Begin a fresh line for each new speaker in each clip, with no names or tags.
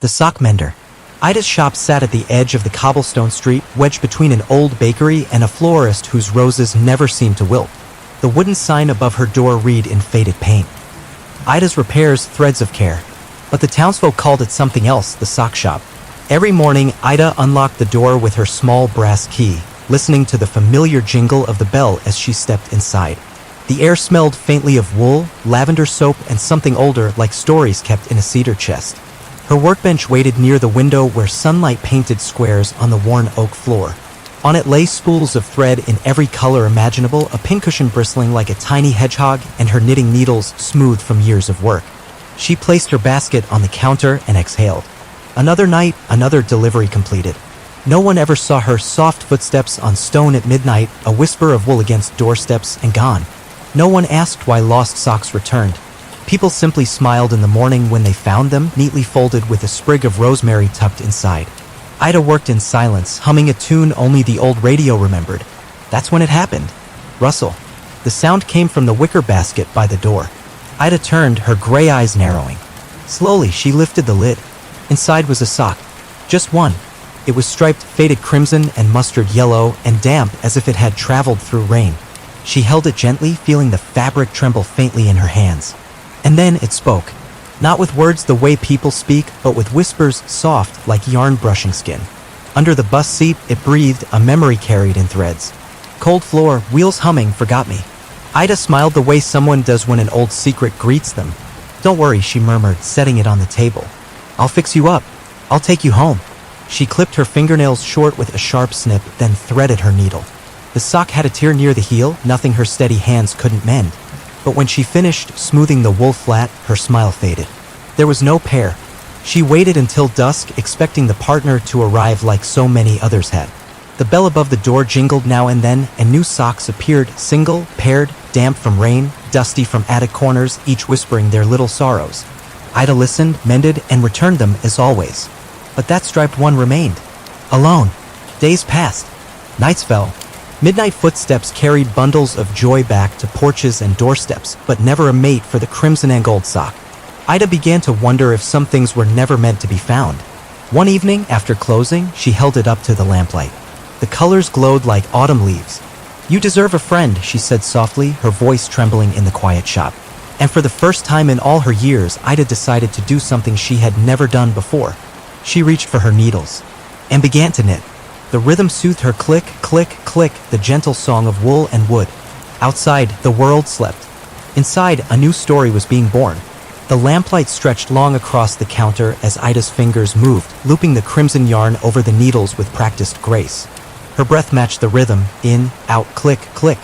The sock mender. Ida's shop sat at the edge of the cobblestone street, wedged between an old bakery and a florist whose roses never seemed to wilt. The wooden sign above her door read in faded paint, Ida's Repairs, Threads of Care. But the townsfolk called it something else, the sock shop. Every morning, Ida unlocked the door with her small brass key, listening to the familiar jingle of the bell as she stepped inside. The air smelled faintly of wool, lavender soap, and something older, like stories kept in a cedar chest. Her workbench waited near the window where sunlight painted squares on the worn oak floor. On it lay spools of thread in every color imaginable, a pincushion bristling like a tiny hedgehog, and her knitting needles smooth from years of work. She placed her basket on the counter and exhaled. Another night, another delivery completed. No one ever saw her soft footsteps on stone at midnight, a whisper of wool against doorsteps, and gone. No one asked why lost socks returned. People simply smiled in the morning when they found them, neatly folded with a sprig of rosemary tucked inside. Ida worked in silence, humming a tune only the old radio remembered. That's when it happened. Rustle. The sound came from the wicker basket by the door. Ida turned, her gray eyes narrowing. Slowly, she lifted the lid. Inside was a sock. Just one. It was striped, faded crimson and mustard yellow, and damp as if it had traveled through rain. She held it gently, feeling the fabric tremble faintly in her hands. And then it spoke. Not with words the way people speak, but with whispers soft like yarn brushing skin. Under the bus seat, it breathed, a memory carried in threads. Cold floor, wheels humming, forgot me. Ida smiled the way someone does when an old secret greets them. Don't worry, she murmured, setting it on the table. I'll fix you up. I'll take you home. She clipped her fingernails short with a sharp snip, then threaded her needle. The sock had a tear near the heel, nothing her steady hands couldn't mend. But when she finished, smoothing the wool flat, her smile faded. There was no pair. She waited until dusk, expecting the partner to arrive like so many others had. The bell above the door jingled now and then, and new socks appeared, single, paired, damp from rain, dusty from attic corners, each whispering their little sorrows. Ida listened, mended, and returned them as always. But that striped one remained. Alone. Days passed. Nights fell. Midnight footsteps carried bundles of joy back to porches and doorsteps, but never a mate for the crimson and gold sock. Ida began to wonder if some things were never meant to be found. One evening, after closing, she held it up to the lamplight. The colors glowed like autumn leaves. You deserve a friend, she said softly, her voice trembling in the quiet shop. And for the first time in all her years, Ida decided to do something she had never done before. She reached for her needles and began to knit. The rhythm soothed her click, click, click, the gentle song of wool and wood. Outside, the world slept. Inside, a new story was being born. The lamplight stretched long across the counter as Ida's fingers moved, looping the crimson yarn over the needles with practiced grace. Her breath matched the rhythm, in, out, click, click.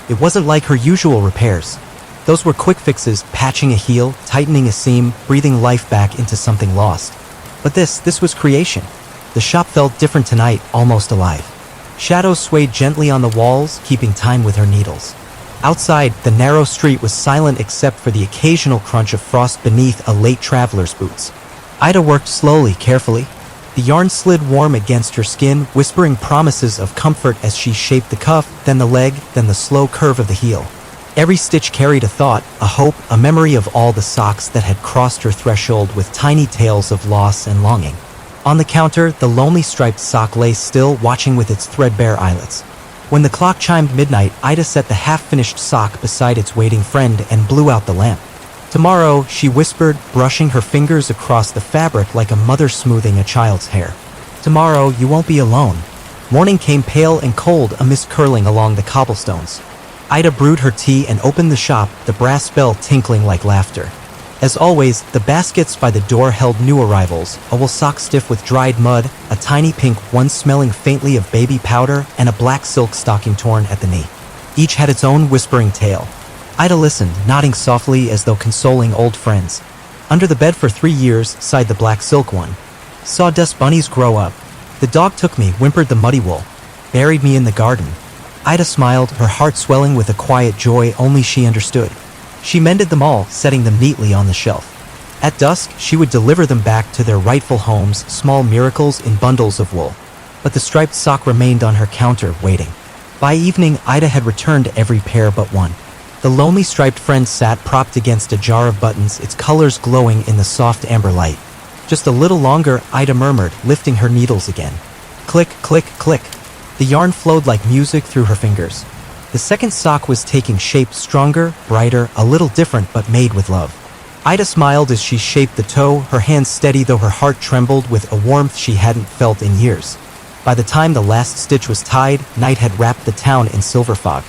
It wasn't like her usual repairs. Those were quick fixes, patching a heel, tightening a seam, breathing life back into something lost. But this was creation. The shop felt different tonight, almost alive. Shadows swayed gently on the walls, keeping time with her needles. Outside, the narrow street was silent except for the occasional crunch of frost beneath a late traveler's boots. Ida worked slowly, carefully. The yarn slid warm against her skin, whispering promises of comfort as she shaped the cuff, then the leg, then the slow curve of the heel. Every stitch carried a thought, a hope, a memory of all the socks that had crossed her threshold with tiny tales of loss and longing. On the counter, the lonely striped sock lay still, watching with its threadbare eyelets. When the clock chimed midnight, Ida set the half-finished sock beside its waiting friend and blew out the lamp. Tomorrow, she whispered, brushing her fingers across the fabric like a mother smoothing a child's hair. Tomorrow, you won't be alone. Morning came pale and cold, a mist curling along the cobblestones. Ida brewed her tea and opened the shop, the brass bell tinkling like laughter. As always, the baskets by the door held new arrivals, a wool sock stiff with dried mud, a tiny pink one smelling faintly of baby powder, and a black silk stocking torn at the knee. Each had its own whispering tale. Ida listened, nodding softly as though consoling old friends. Under the bed for 3 years, sighed the black silk one. Saw dust bunnies grow up. The dog took me, whimpered the muddy wool. Buried me in the garden. Ida smiled, her heart swelling with a quiet joy only she understood. She mended them all, setting them neatly on the shelf. At dusk, she would deliver them back to their rightful homes, small miracles in bundles of wool. But the striped sock remained on her counter, waiting. By evening, Ida had returned every pair but one. The lonely striped friend sat propped against a jar of buttons, its colors glowing in the soft amber light. Just a little longer, Ida murmured, lifting her needles again. Click, click, click. The yarn flowed like music through her fingers. The second sock was taking shape, stronger, brighter, a little different but made with love. Ida smiled as she shaped the toe, her hands steady though her heart trembled with a warmth she hadn't felt in years. By the time the last stitch was tied, night had wrapped the town in silver fog.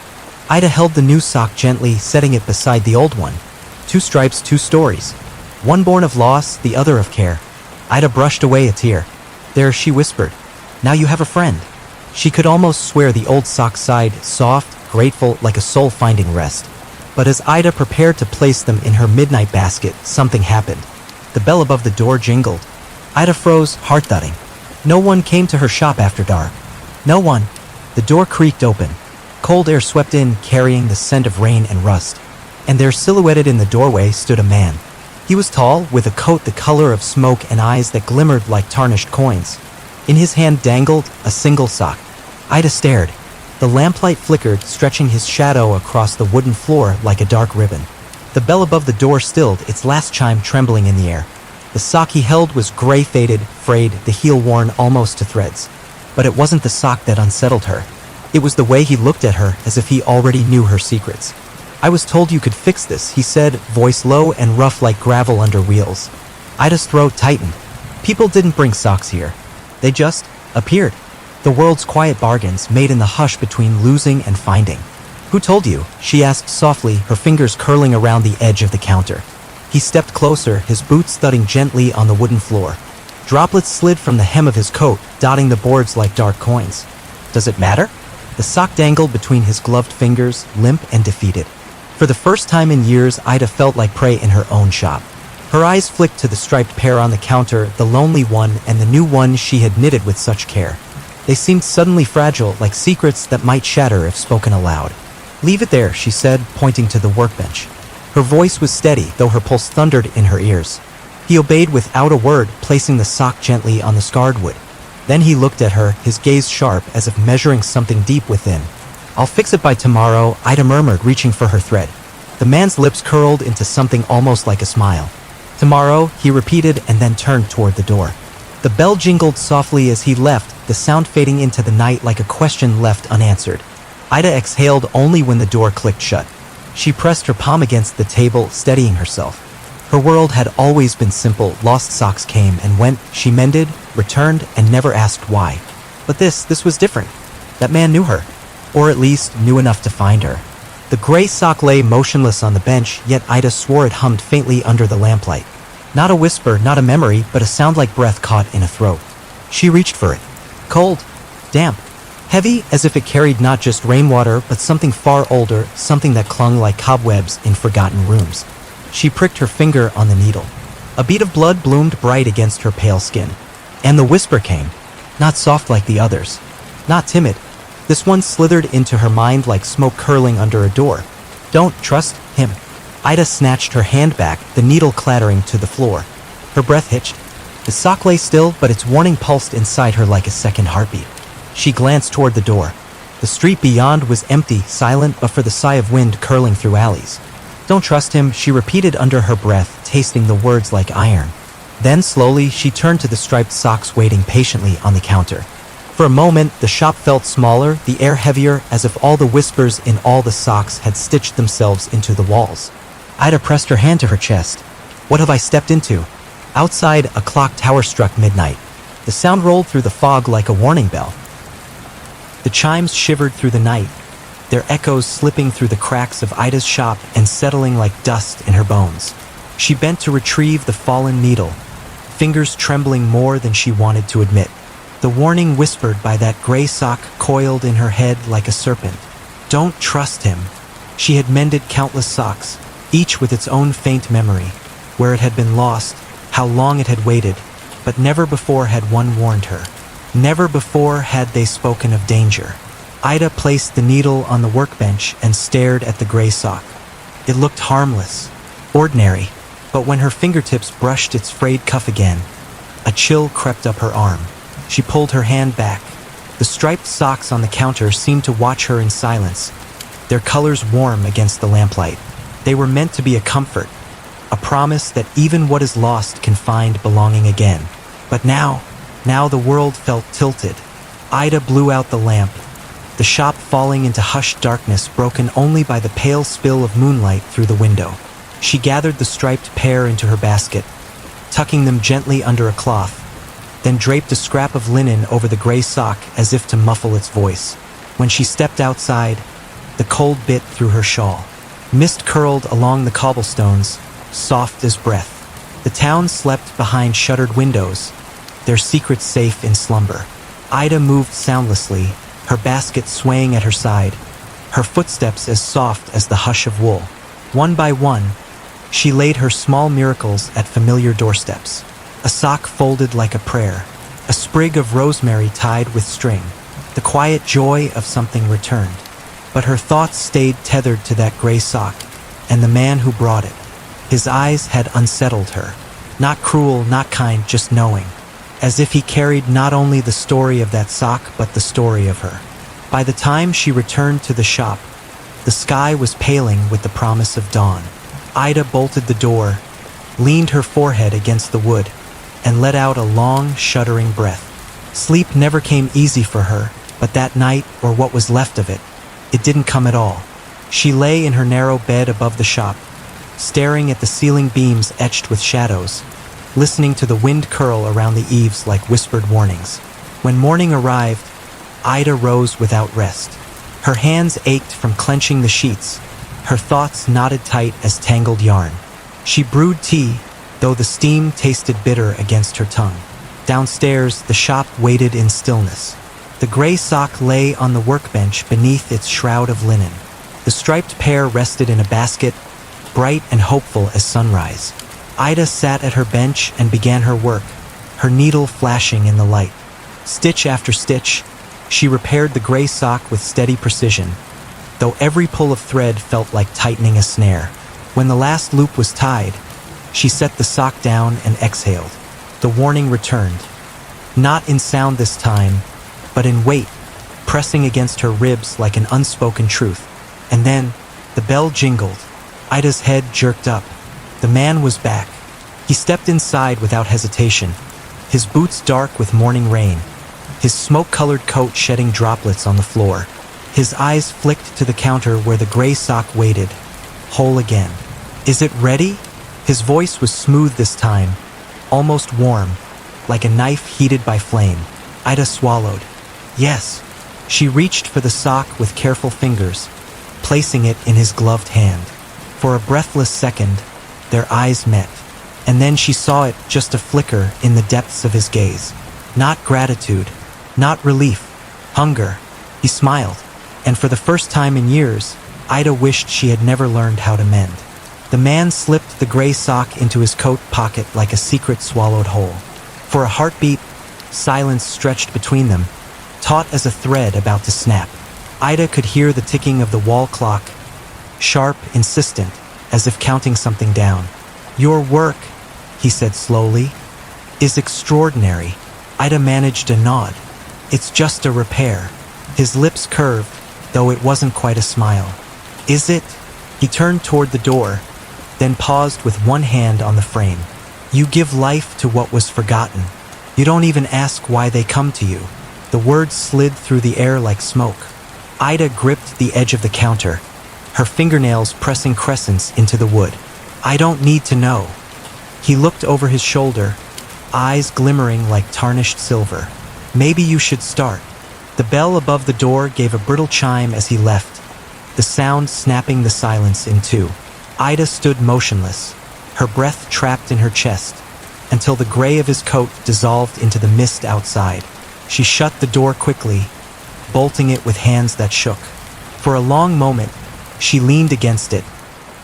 Ida held the new sock gently, setting it beside the old one. 2 stripes, 2 stories. One born of loss, the other of care. Ida brushed away a tear. There, she whispered. Now you have a friend. She could almost swear the old sock sighed, soft, grateful, like a soul finding rest. But as Ida prepared to place them in her midnight basket, something happened. The bell above the door jingled. Ida froze, heart thudding. No one came to her shop after dark. No one. The door creaked open. Cold air swept in, carrying the scent of rain and rust. And there, silhouetted in the doorway, stood a man. He was tall, with a coat the color of smoke and eyes that glimmered like tarnished coins. In his hand dangled a single sock. Ida stared. The lamplight flickered, stretching his shadow across the wooden floor like a dark ribbon. The bell above the door stilled, its last chime trembling in the air. The sock he held was gray, faded, frayed, the heel worn almost to threads. But it wasn't the sock that unsettled her. It was the way he looked at her, as if he already knew her secrets. I was told you could fix this, he said, voice low and rough like gravel under wheels. Ida's throat tightened. People didn't bring socks here. They just appeared. The world's quiet bargains made in the hush between losing and finding. Who told you? She asked softly, her fingers curling around the edge of the counter. He stepped closer, his boots thudding gently on the wooden floor. Droplets slid from the hem of his coat, dotting the boards like dark coins. Does it matter? The sock dangled between his gloved fingers, limp and defeated. For the first time in years, Ida felt like prey in her own shop. Her eyes flicked to the striped pair on the counter, the lonely one and the new one she had knitted with such care. They seemed suddenly fragile, like secrets that might shatter if spoken aloud. Leave it there, she said, pointing to the workbench. Her voice was steady, though her pulse thundered in her ears. He obeyed without a word, placing the sock gently on the scarred wood. Then he looked at her, his gaze sharp, as if measuring something deep within. I'll fix it by tomorrow, Ida murmured, reaching for her thread. The man's lips curled into something almost like a smile. Tomorrow, he repeated and then turned toward the door. The bell jingled softly as he left, the sound fading into the night like a question left unanswered. Ida exhaled only when the door clicked shut. She pressed her palm against the table, steadying herself. Her world had always been simple. Lost socks came and went, she mended, returned, and never asked why. But this was different. That man knew her, or at least knew enough to find her. The gray sock lay motionless on the bench, yet Ida swore it hummed faintly under the lamplight. Not a whisper, not a memory, but a sound like breath caught in a throat. She reached for it. Cold, damp, heavy, as if it carried not just rainwater, but something far older, something that clung like cobwebs in forgotten rooms. She pricked her finger on the needle. A bead of blood bloomed bright against her pale skin. And the whisper came, not soft like the others, not timid. This one slithered into her mind like smoke curling under a door. Don't trust him. Ida snatched her hand back, the needle clattering to the floor. Her breath hitched. The sock lay still, but its warning pulsed inside her like a second heartbeat. She glanced toward the door. The street beyond was empty, silent, but for the sigh of wind curling through alleys. Don't trust him, she repeated under her breath, tasting the words like iron. Then, slowly, she turned to the striped socks waiting patiently on the counter. For a moment, the shop felt smaller, the air heavier, as if all the whispers in all the socks had stitched themselves into the walls. Ida pressed her hand to her chest. What have I stepped into? Outside, a clock tower struck midnight. The sound rolled through the fog like a warning bell. The chimes shivered through the night, their echoes slipping through the cracks of Ida's shop and settling like dust in her bones. She bent to retrieve the fallen needle, fingers trembling more than she wanted to admit. The warning whispered by that gray sock coiled in her head like a serpent. Don't trust him. She had mended countless socks, each with its own faint memory, where it had been lost, how long it had waited, but never before had one warned her. Never before had they spoken of danger. Ida placed the needle on the workbench and stared at the gray sock. It looked harmless, ordinary, but when her fingertips brushed its frayed cuff again, a chill crept up her arm. She pulled her hand back. The striped socks on the counter seemed to watch her in silence, their colors warm against the lamplight. They were meant to be a comfort, a promise that even what is lost can find belonging again. But now the world felt tilted. Ida blew out the lamp, the shop falling into hushed darkness broken only by the pale spill of moonlight through the window. She gathered the striped pair into her basket, tucking them gently under a cloth, then draped a scrap of linen over the gray sock as if to muffle its voice. When she stepped outside, the cold bit through her shawl. Mist curled along the cobblestones, soft as breath. The town slept behind shuttered windows, their secrets safe in slumber. Ida moved soundlessly, her basket swaying at her side, her footsteps as soft as the hush of wool. One by one, she laid her small miracles at familiar doorsteps. A sock folded like a prayer, a sprig of rosemary tied with string, the quiet joy of something returned. But her thoughts stayed tethered to that gray sock, and the man who brought it. His eyes had unsettled her. Not cruel, not kind, just knowing. As if he carried not only the story of that sock, but the story of her. By the time she returned to the shop, the sky was paling with the promise of dawn. Ida bolted the door, leaned her forehead against the wood, and let out a long, shuddering breath. Sleep never came easy for her, but that night, or what was left of it, it didn't come at all. She lay in her narrow bed above the shop, staring at the ceiling beams etched with shadows, listening to the wind curl around the eaves like whispered warnings. When morning arrived, Ida rose without rest. Her hands ached from clenching the sheets, her thoughts knotted tight as tangled yarn. She brewed tea, though the steam tasted bitter against her tongue. Downstairs, the shop waited in stillness. The gray sock lay on the workbench beneath its shroud of linen. The striped pair rested in a basket, bright and hopeful as sunrise. Ida sat at her bench and began her work, her needle flashing in the light. Stitch after stitch, she repaired the gray sock with steady precision, though every pull of thread felt like tightening a snare. When the last loop was tied, she set the sock down and exhaled. The warning returned. Not in sound this time, but in weight, pressing against her ribs like an unspoken truth. And then, the bell jingled. Ida's head jerked up. The man was back. He stepped inside without hesitation, his boots dark with morning rain, his smoke-colored coat shedding droplets on the floor. His eyes flicked to the counter where the gray sock waited, whole again. "Is it ready?" His voice was smooth this time, almost warm, like a knife heated by flame. Ida swallowed. Yes. She reached for the sock with careful fingers, placing it in his gloved hand. For a breathless second, their eyes met, and then she saw it just a flicker in the depths of his gaze. Not gratitude, not relief, hunger. He smiled, and for the first time in years, Ida wished she had never learned how to mend. The man slipped the gray sock into his coat pocket like a secret swallowed whole. For a heartbeat, silence stretched between them, taut as a thread about to snap. Ida could hear the ticking of the wall clock, sharp, insistent, as if counting something down. "Your work," he said slowly, "is extraordinary." Ida managed a nod. "It's just a repair." His lips curved, though it wasn't quite a smile. "Is it?" He turned toward the door, then paused with one hand on the frame. "You give life to what was forgotten. You don't even ask why they come to you." The words slid through the air like smoke. Ida gripped the edge of the counter, her fingernails pressing crescents into the wood. "I don't need to know." He looked over his shoulder, eyes glimmering like tarnished silver. "Maybe you should start." The bell above the door gave a brittle chime as he left, the sound snapping the silence in two. Ida stood motionless, her breath trapped in her chest, until the gray of his coat dissolved into the mist outside. She shut the door quickly, bolting it with hands that shook. For a long moment, she leaned against it,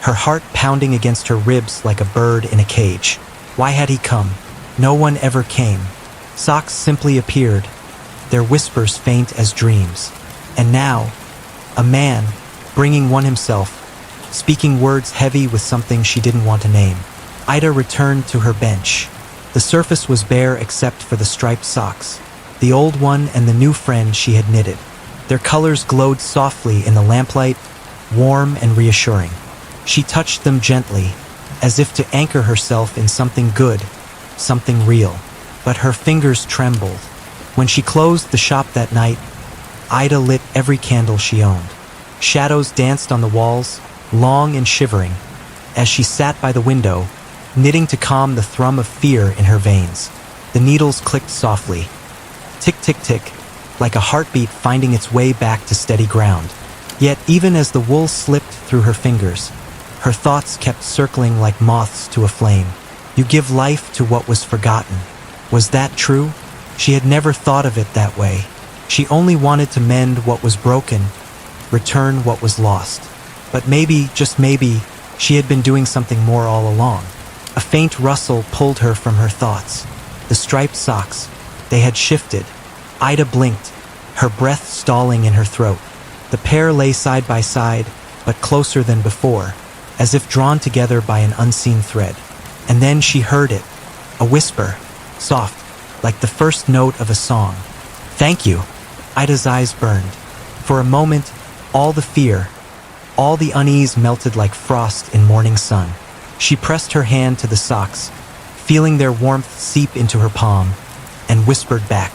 her heart pounding against her ribs like a bird in a cage. Why had he come? No one ever came. Socks simply appeared, their whispers faint as dreams. And now, a man, bringing one himself, speaking words heavy with something she didn't want to name. Ida returned to her bench. The surface was bare except for the striped socks, the old one and the new friend she had knitted. Their colors glowed softly in the lamplight, warm and reassuring. She touched them gently, as if to anchor herself in something good, something real. But her fingers trembled. When she closed the shop that night, Ida lit every candle she owned. Shadows danced on the walls, long and shivering, as she sat by the window, knitting to calm the thrum of fear in her veins. The needles clicked softly. Tick, tick, tick, like a heartbeat finding its way back to steady ground. Yet even as the wool slipped through her fingers, her thoughts kept circling like moths to a flame. You give life to what was forgotten. Was that true? She had never thought of it that way. She only wanted to mend what was broken, return what was lost. But maybe, just maybe, she had been doing something more all along. A faint rustle pulled her from her thoughts. The striped socks, they had shifted. Ida blinked, her breath stalling in her throat. The pair lay side by side, but closer than before, as if drawn together by an unseen thread. And then she heard it, a whisper, soft, like the first note of a song. "Thank you." Ida's eyes burned. For a moment, all the fear, all the unease melted like frost in morning sun. She pressed her hand to the socks, feeling their warmth seep into her palm, and whispered back,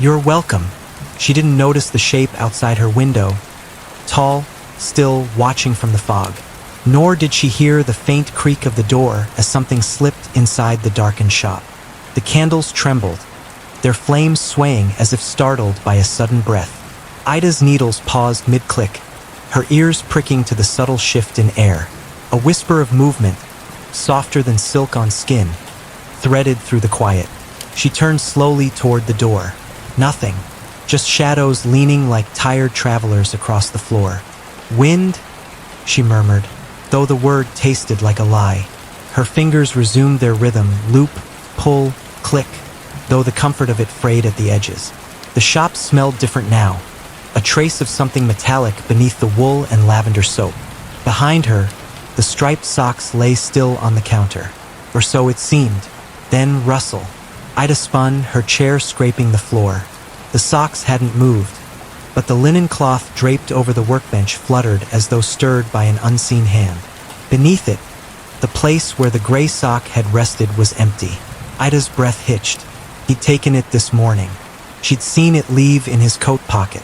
"You're welcome." She didn't notice the shape outside her window, tall, still, watching from the fog. Nor did she hear the faint creak of the door as something slipped inside the darkened shop. The candles trembled, their flames swaying as if startled by a sudden breath. Ida's needles paused mid-click, her ears pricking to the subtle shift in air. A whisper of movement, softer than silk on skin, threaded through the quiet. She turned slowly toward the door. Nothing, just shadows leaning like tired travelers across the floor. "Wind?" she murmured, though the word tasted like a lie. Her fingers resumed their rhythm, loop, pull, click, though the comfort of it frayed at the edges. The shop smelled different now, a trace of something metallic beneath the wool and lavender soap. Behind her, the striped socks lay still on the counter, or so it seemed. Then rustle. Ida spun, her chair scraping the floor. The socks hadn't moved, but the linen cloth draped over the workbench fluttered as though stirred by an unseen hand. Beneath it, the place where the gray sock had rested was empty. Ida's breath hitched. He'd taken it this morning. She'd seen it leave in his coat pocket.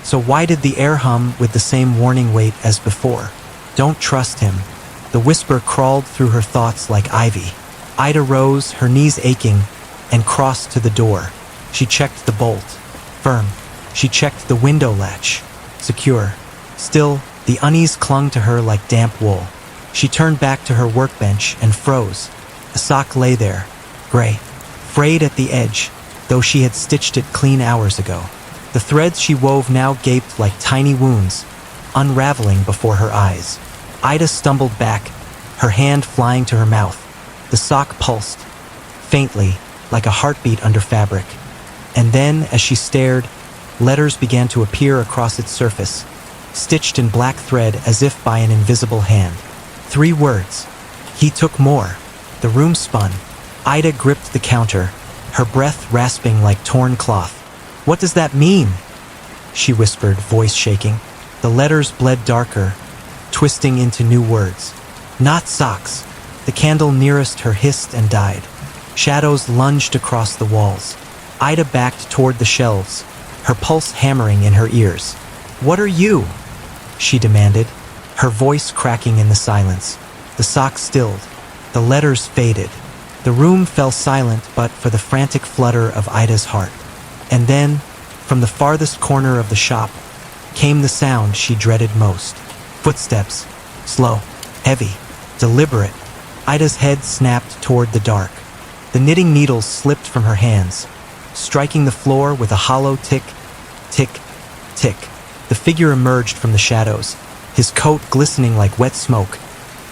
So why did the air hum with the same warning weight as before? Don't trust him. The whisper crawled through her thoughts like ivy. Ida rose, her knees aching, and crossed to the door. She checked the bolt. Firm. She checked the window latch. Secure. Still, the unease clung to her like damp wool. She turned back to her workbench and froze. A sock lay there, gray, frayed at the edge, though she had stitched it clean hours ago. The threads she wove now gaped like tiny wounds, unraveling before her eyes. Ida stumbled back, her hand flying to her mouth. The sock pulsed, faintly, like a heartbeat under fabric. And then, as she stared, letters began to appear across its surface, stitched in black thread as if by an invisible hand. 3 words. He took more. The room spun. Ida gripped the counter, her breath rasping like torn cloth. "What does that mean?" she whispered, voice shaking. The letters bled darker, twisting into new words. "Not socks." The candle nearest her hissed and died. Shadows lunged across the walls. Ida backed toward the shelves, her pulse hammering in her ears. "What are you?" she demanded, her voice cracking in the silence. The sock stilled. The letters faded. The room fell silent but for the frantic flutter of Ida's heart. And then, from the farthest corner of the shop, came the sound she dreaded most. Footsteps. Slow, heavy, deliberate. Ida's head snapped toward the dark. The knitting needles slipped from her hands, striking the floor with a hollow tick, tick, tick. The figure emerged from the shadows, his coat glistening like wet smoke,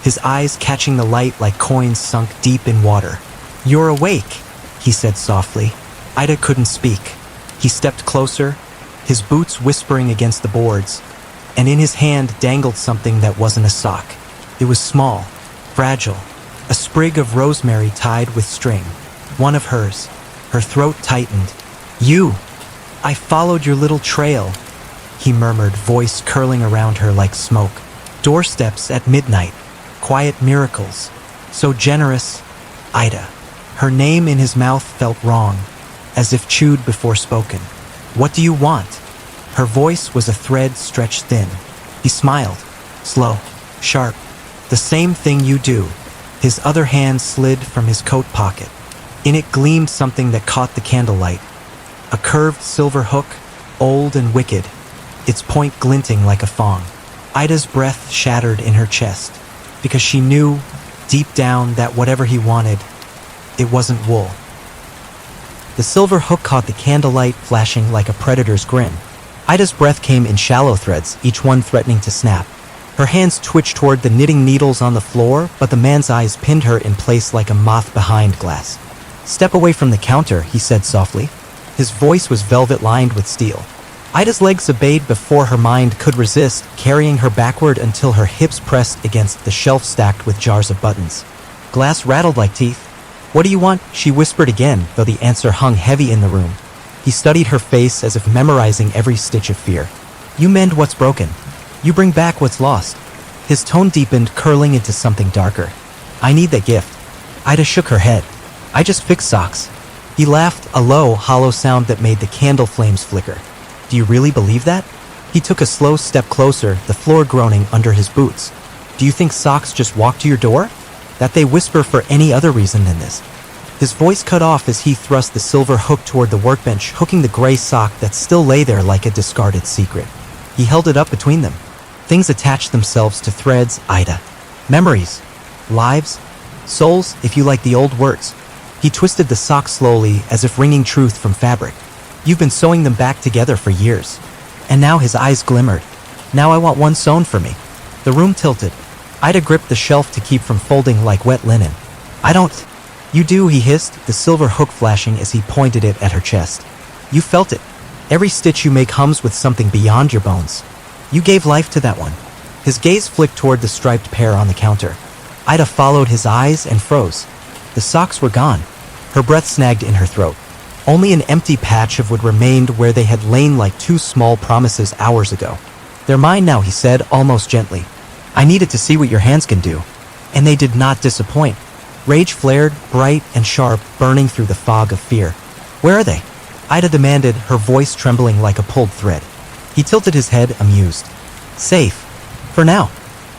his eyes catching the light like coins sunk deep in water. "You're awake," he said softly. Ida couldn't speak. He stepped closer, his boots whispering against the boards, and in his hand dangled something that wasn't a sock. It was small, fragile, a sprig of rosemary tied with string. One of hers. Her throat tightened. "You! I followed your little trail," he murmured, voice curling around her like smoke. "Doorsteps at midnight. Quiet miracles. So generous, Ida. Her name in his mouth felt wrong, as if chewed before spoken. What do you want? Her voice was a thread stretched thin. He smiled, slow, sharp. The same thing you do. His other hand slid from his coat pocket. In it gleamed something that caught the candlelight. A curved silver hook, old and wicked, its point glinting like a thong. Ida's breath shattered in her chest, because she knew, deep down, that whatever he wanted, it wasn't wool. The silver hook caught the candlelight, flashing like a predator's grin. Ida's breath came in shallow threads, each one threatening to snap. Her hands twitched toward the knitting needles on the floor, but the man's eyes pinned her in place like a moth behind glass. "Step away from the counter," he said softly. His voice was velvet-lined with steel. Ida's legs obeyed before her mind could resist, carrying her backward until her hips pressed against the shelf stacked with jars of buttons. Glass rattled like teeth. "What do you want?" she whispered again, though the answer hung heavy in the room. He studied her face as if memorizing every stitch of fear. "You mend what's broken. You bring back what's lost." His tone deepened, curling into something darker. "I need that gift." Ida shook her head. "I just fix socks." He laughed, a low, hollow sound that made the candle flames flicker. "Do you really believe that?" He took a slow step closer, the floor groaning under his boots. "Do you think socks just walk to your door? That they whisper for any other reason than this?" His voice cut off as he thrust the silver hook toward the workbench, hooking the gray sock that still lay there like a discarded secret. He held it up between them. Things attached themselves to threads, Ida. Memories. Lives. Souls, if you like the old words. He twisted the sock slowly, as if wringing truth from fabric. "You've been sewing them back together for years." And now his eyes glimmered. "Now I want one sewn for me." The room tilted. Ida gripped the shelf to keep from folding like wet linen. "I don't." "You do," he hissed, the silver hook flashing as he pointed it at her chest. "You felt it. Every stitch you make hums with something beyond your bones. You gave life to that one." His gaze flicked toward the striped pair on the counter. Ida followed his eyes and froze. The socks were gone. Her breath snagged in her throat. Only an empty patch of wood remained where they had lain like two small promises hours ago. "They're mine now," he said, almost gently. "I needed to see what your hands can do." And they did not disappoint. Rage flared, bright and sharp, burning through the fog of fear. "Where are they?" Ida demanded, her voice trembling like a pulled thread. He tilted his head, amused. "Safe. For now."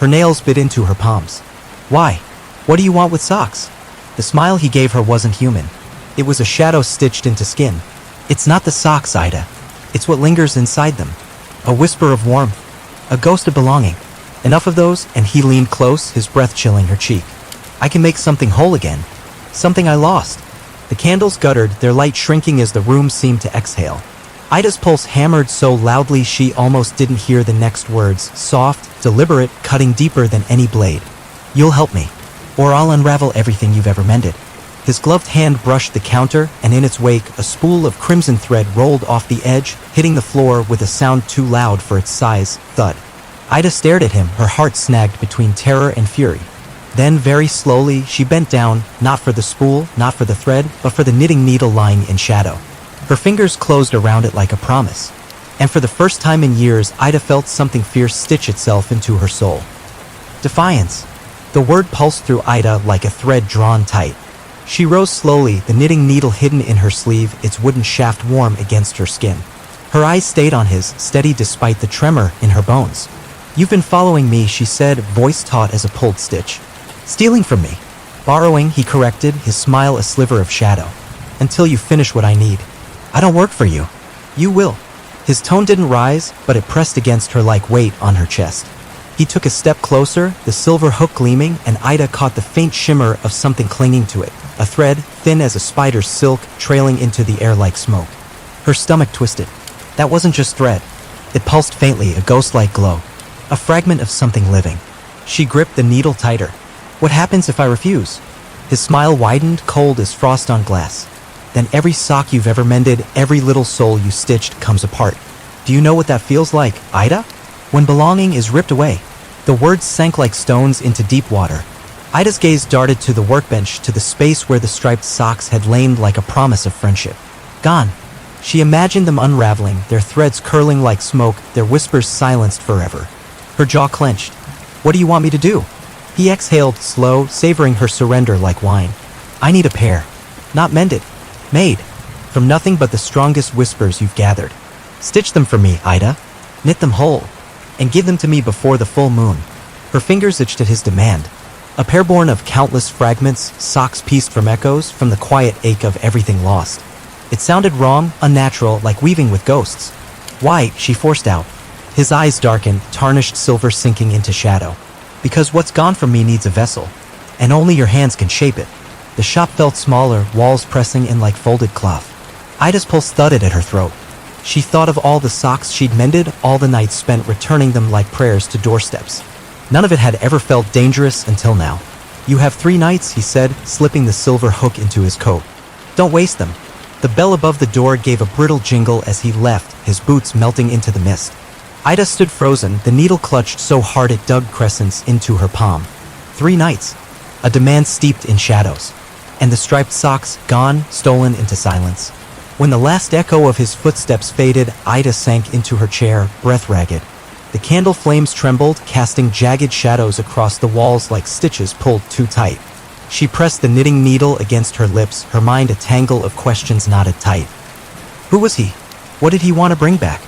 Her nails bit into her palms. "Why? What do you want with socks?" The smile he gave her wasn't human. It was a shadow stitched into skin. "It's not the socks, Ida. It's what lingers inside them. A whisper of warmth. A ghost of belonging. Enough of those," and he leaned close, his breath chilling her cheek. "I can make something whole again. Something I lost." The candles guttered, their light shrinking as the room seemed to exhale. Ida's pulse hammered so loudly she almost didn't hear the next words, soft, deliberate, cutting deeper than any blade. "You'll help me, or I'll unravel everything you've ever mended." His gloved hand brushed the counter, and in its wake, a spool of crimson thread rolled off the edge, hitting the floor with a sound too loud for its size, thud. Ida stared at him, her heart snagged between terror and fury. Then, very slowly, she bent down, not for the spool, not for the thread, but for the knitting needle lying in shadow. Her fingers closed around it like a promise. And for the first time in years, Ida felt something fierce stitch itself into her soul. Defiance. The word pulsed through Ida like a thread drawn tight. She rose slowly, the knitting needle hidden in her sleeve, its wooden shaft warm against her skin. Her eyes stayed on his, steady despite the tremor in her bones. "You've been following me," she said, voice taut as a pulled stitch. "Stealing from me." "Borrowing," he corrected, his smile a sliver of shadow. "Until you finish what I need. I don't work for you. You will." His tone didn't rise, but it pressed against her like weight on her chest. He took a step closer, the silver hook gleaming, and Ida caught the faint shimmer of something clinging to it, a thread, thin as a spider's silk, trailing into the air like smoke. Her stomach twisted. That wasn't just thread. It pulsed faintly, a ghost-like glow. A fragment of something living. She gripped the needle tighter. "What happens if I refuse?" His smile widened, cold as frost on glass. "Then every sock you've ever mended, every little soul you stitched, comes apart. Do you know what that feels like, Ida? When belonging is ripped away." The words sank like stones into deep water. Ida's gaze darted to the workbench, to the space where the striped socks had lain like a promise of friendship. Gone. She imagined them unraveling, their threads curling like smoke, their whispers silenced forever. Her jaw clenched. "What do you want me to do?" He exhaled, slow, savoring her surrender like wine. I need a pair. Not mended. Made. From nothing but the strongest whispers you've gathered. Stitch them for me, Ida. Knit them whole. And give them to me before the full moon. Her fingers itched at his demand. A pair born of countless fragments, socks pieced from echoes, from the quiet ache of everything lost. It sounded wrong, unnatural, like weaving with ghosts. Why? She forced out. His eyes darkened, tarnished silver sinking into shadow. Because what's gone from me needs a vessel. And only your hands can shape it. The shop felt smaller, walls pressing in like folded cloth. Ida's pulse thudded at her throat. She thought of all the socks she'd mended, all the nights spent returning them like prayers to doorsteps. None of it had ever felt dangerous until now. You have 3 nights, he said, slipping the silver hook into his coat. Don't waste them. The bell above the door gave a brittle jingle as he left, his boots melting into the mist. Ida stood frozen, the needle clutched so hard it dug crescents into her palm. 3 nights. A demand steeped in shadows. And the striped socks, gone, stolen into silence. When the last echo of his footsteps faded, Ida sank into her chair, breath ragged. The candle flames trembled, casting jagged shadows across the walls like stitches pulled too tight. She pressed the knitting needle against her lips, her mind a tangle of questions knotted tight. Who was he? What did he want to bring back?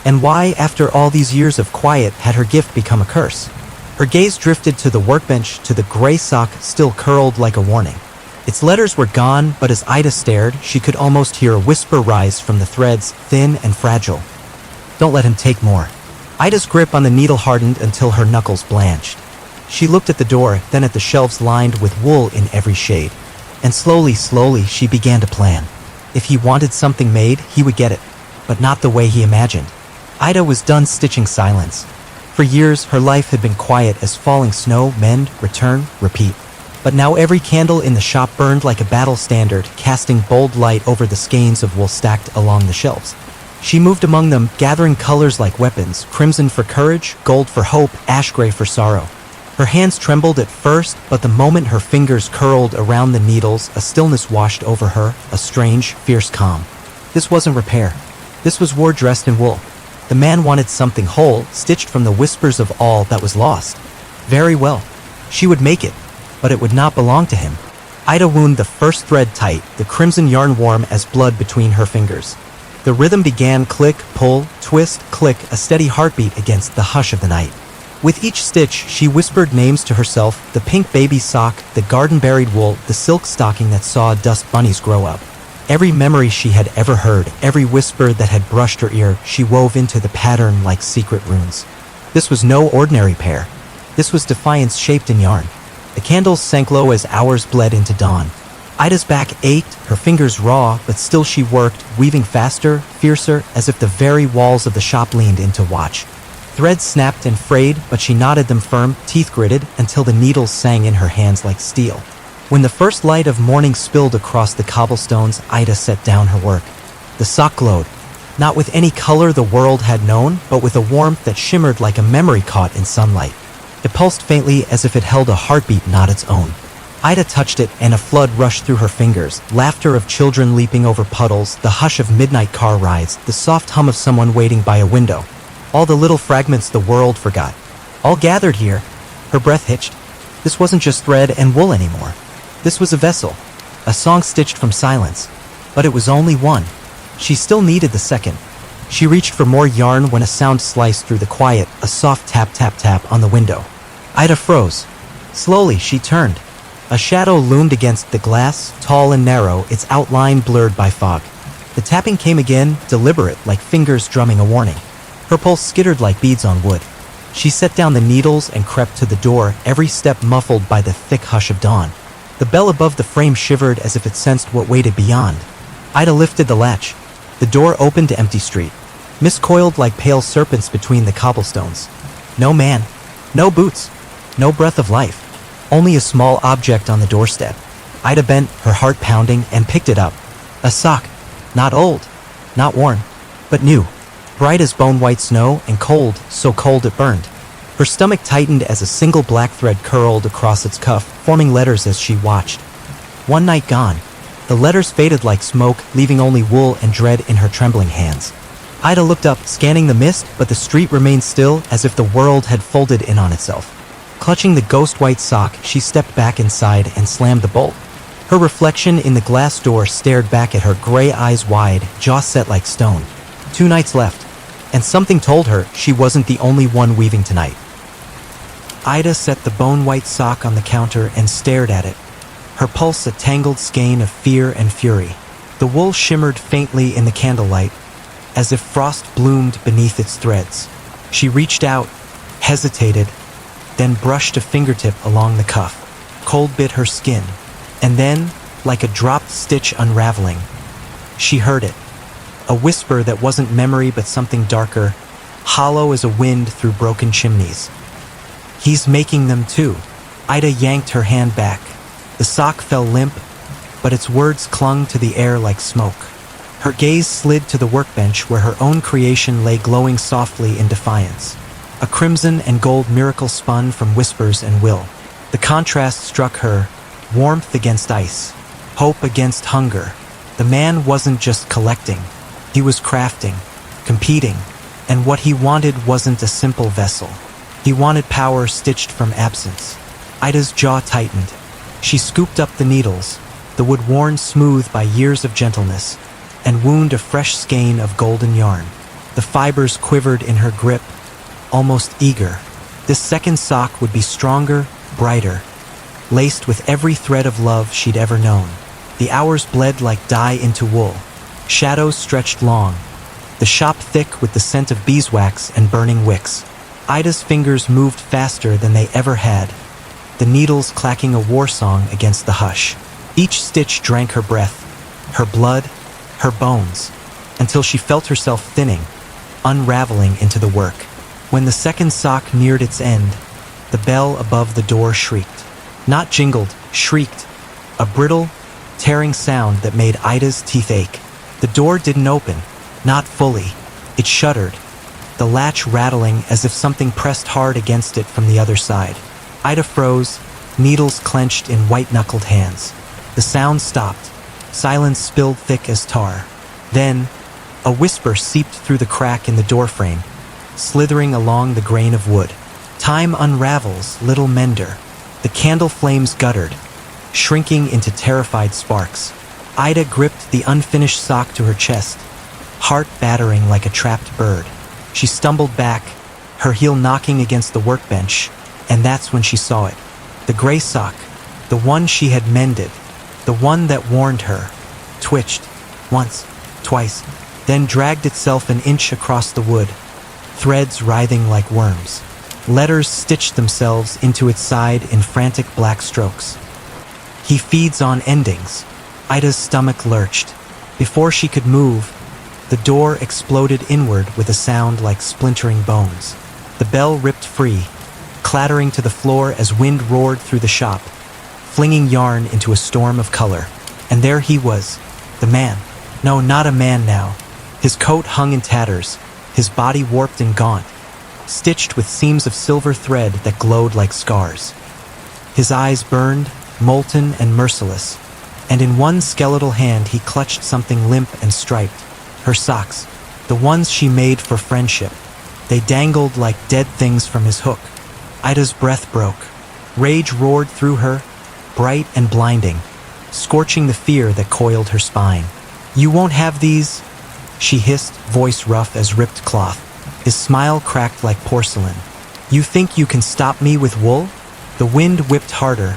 And why, after all these years of quiet, had her gift become a curse? Her gaze drifted to the workbench, to the gray sock still curled like a warning. Its letters were gone, but as Ida stared, she could almost hear a whisper rise from the threads, thin and fragile. Don't let him take more. Ida's grip on the needle hardened until her knuckles blanched. She looked at the door, then at the shelves lined with wool in every shade. And slowly, she began to plan. If he wanted something made, he would get it. But not the way he imagined. Ida was done stitching silence. For years, her life had been quiet as falling snow, mend, return, repeat. But now every candle in the shop burned like a battle standard, casting bold light over the skeins of wool stacked along the shelves. She moved among them, gathering colors like weapons, crimson for courage, gold for hope, ash gray for sorrow. Her hands trembled at first, but the moment her fingers curled around the needles, a stillness washed over her, a strange, fierce calm. This wasn't repair. This was war dressed in wool. The man wanted something whole, stitched from the whispers of all that was lost. Very well. She would make it, but it would not belong to him. Ida wound the first thread tight, the crimson yarn warm as blood between her fingers. The rhythm began click, pull, twist, click, a steady heartbeat against the hush of the night. With each stitch, she whispered names to herself, the pink baby sock, the garden-buried wool, the silk stocking that saw dust bunnies grow up. Every memory she had ever heard, every whisper that had brushed her ear, she wove into the pattern like secret runes. This was no ordinary pair. This was defiance shaped in yarn. The candles sank low as hours bled into dawn. Ida's back ached, her fingers raw, but still she worked, weaving faster, fiercer, as if the very walls of the shop leaned in to watch. Threads snapped and frayed, but she knotted them firm, teeth gritted, until the needles sang in her hands like steel. When the first light of morning spilled across the cobblestones, Ida set down her work. The sock glowed, not with any color the world had known, but with a warmth that shimmered like a memory caught in sunlight. It pulsed faintly as if it held a heartbeat not its own. Ida touched it, and a flood rushed through her fingers, laughter of children leaping over puddles, the hush of midnight car rides, the soft hum of someone waiting by a window. All the little fragments the world forgot. All gathered here. Her breath hitched. This wasn't just thread and wool anymore. This was a vessel. A song stitched from silence. But it was only one. She still needed the second. She reached for more yarn when a sound sliced through the quiet, a soft tap tap tap on the window. Ida froze. Slowly, she turned. A shadow loomed against the glass, tall and narrow, its outline blurred by fog. The tapping came again, deliberate, like fingers drumming a warning. Her pulse skittered like beads on wood. She set down the needles and crept to the door, every step muffled by the thick hush of dawn. The bell above the frame shivered as if it sensed what waited beyond. Ida lifted the latch. The door opened to empty street. Mist coiled like pale serpents between the cobblestones. No man. No boots. No breath of life. Only a small object on the doorstep. Ida bent, her heart pounding, and picked it up. A sock. Not old. Not worn. But new. Bright as bone-white snow, and cold, so cold it burned. Her stomach tightened as a single black thread curled across its cuff, forming letters as she watched. One night gone. The letters faded like smoke, leaving only wool and dread in her trembling hands. Ida looked up, scanning the mist, but the street remained still, as if the world had folded in on itself. Clutching the ghost white sock, she stepped back inside and slammed the bolt. Her reflection in the glass door stared back at her, gray eyes wide, jaw set like stone. 2 nights left, and something told her she wasn't the only one weaving tonight. Ida set the bone-white sock on the counter and stared at it, her pulse a tangled skein of fear and fury. The wool shimmered faintly in the candlelight, as if frost bloomed beneath its threads. She reached out, hesitated, then brushed a fingertip along the cuff. Cold bit her skin, and then, like a dropped stitch unraveling, she heard it. A whisper that wasn't memory but something darker, hollow as a wind through broken chimneys. "He's making them too." Ida yanked her hand back. The sock fell limp, but its words clung to the air like smoke. Her gaze slid to the workbench where her own creation lay glowing softly in defiance. A crimson and gold miracle spun from whispers and will. The contrast struck her, warmth against ice, hope against hunger. The man wasn't just collecting, he was crafting, competing, and what he wanted wasn't a simple vessel. He wanted power stitched from absence. Ida's jaw tightened. She scooped up the needles, the wood worn smooth by years of gentleness, and wound a fresh skein of golden yarn. The fibers quivered in her grip, almost eager. This second sock would be stronger, brighter, laced with every thread of love she'd ever known. The hours bled like dye into wool. Shadows stretched long, the shop thick with the scent of beeswax and burning wicks. Ida's fingers moved faster than they ever had, the needles clacking a war song against the hush. Each stitch drank her breath, her blood, her bones, until she felt herself thinning, unraveling into the work. When the second sock neared its end, the bell above the door shrieked. Not jingled, shrieked, a brittle, tearing sound that made Ida's teeth ache. The door didn't open, not fully. It shuddered, the latch rattling as if something pressed hard against it from the other side. Ida froze, needles clenched in white-knuckled hands. The sound stopped. Silence spilled thick as tar. Then, a whisper seeped through the crack in the doorframe, slithering along the grain of wood. Time unravels, little mender. The candle flames guttered, shrinking into terrified sparks. Ida gripped the unfinished sock to her chest, heart battering like a trapped bird. She stumbled back, her heel knocking against the workbench, and that's when she saw it. The gray sock, the one she had mended, the one that warned her, twitched, once, twice, then dragged itself an inch across the wood, threads writhing like worms. Letters stitched themselves into its side in frantic black strokes. "He feeds on endings." Ida's stomach lurched. Before she could move, the door exploded inward with a sound like splintering bones. The bell ripped free, clattering to the floor as wind roared through the shop, flinging yarn into a storm of color. And there he was, the man. No, not a man now. His coat hung in tatters, his body warped and gaunt, stitched with seams of silver thread that glowed like scars. His eyes burned, molten and merciless, and in one skeletal hand he clutched something limp and striped. Her socks, the ones she made for friendship. They dangled like dead things from his hook. Ida's breath broke. Rage roared through her, bright and blinding, scorching the fear that coiled her spine. "You won't have these?" she hissed, voice rough as ripped cloth. His smile cracked like porcelain. "You think you can stop me with wool?" The wind whipped harder,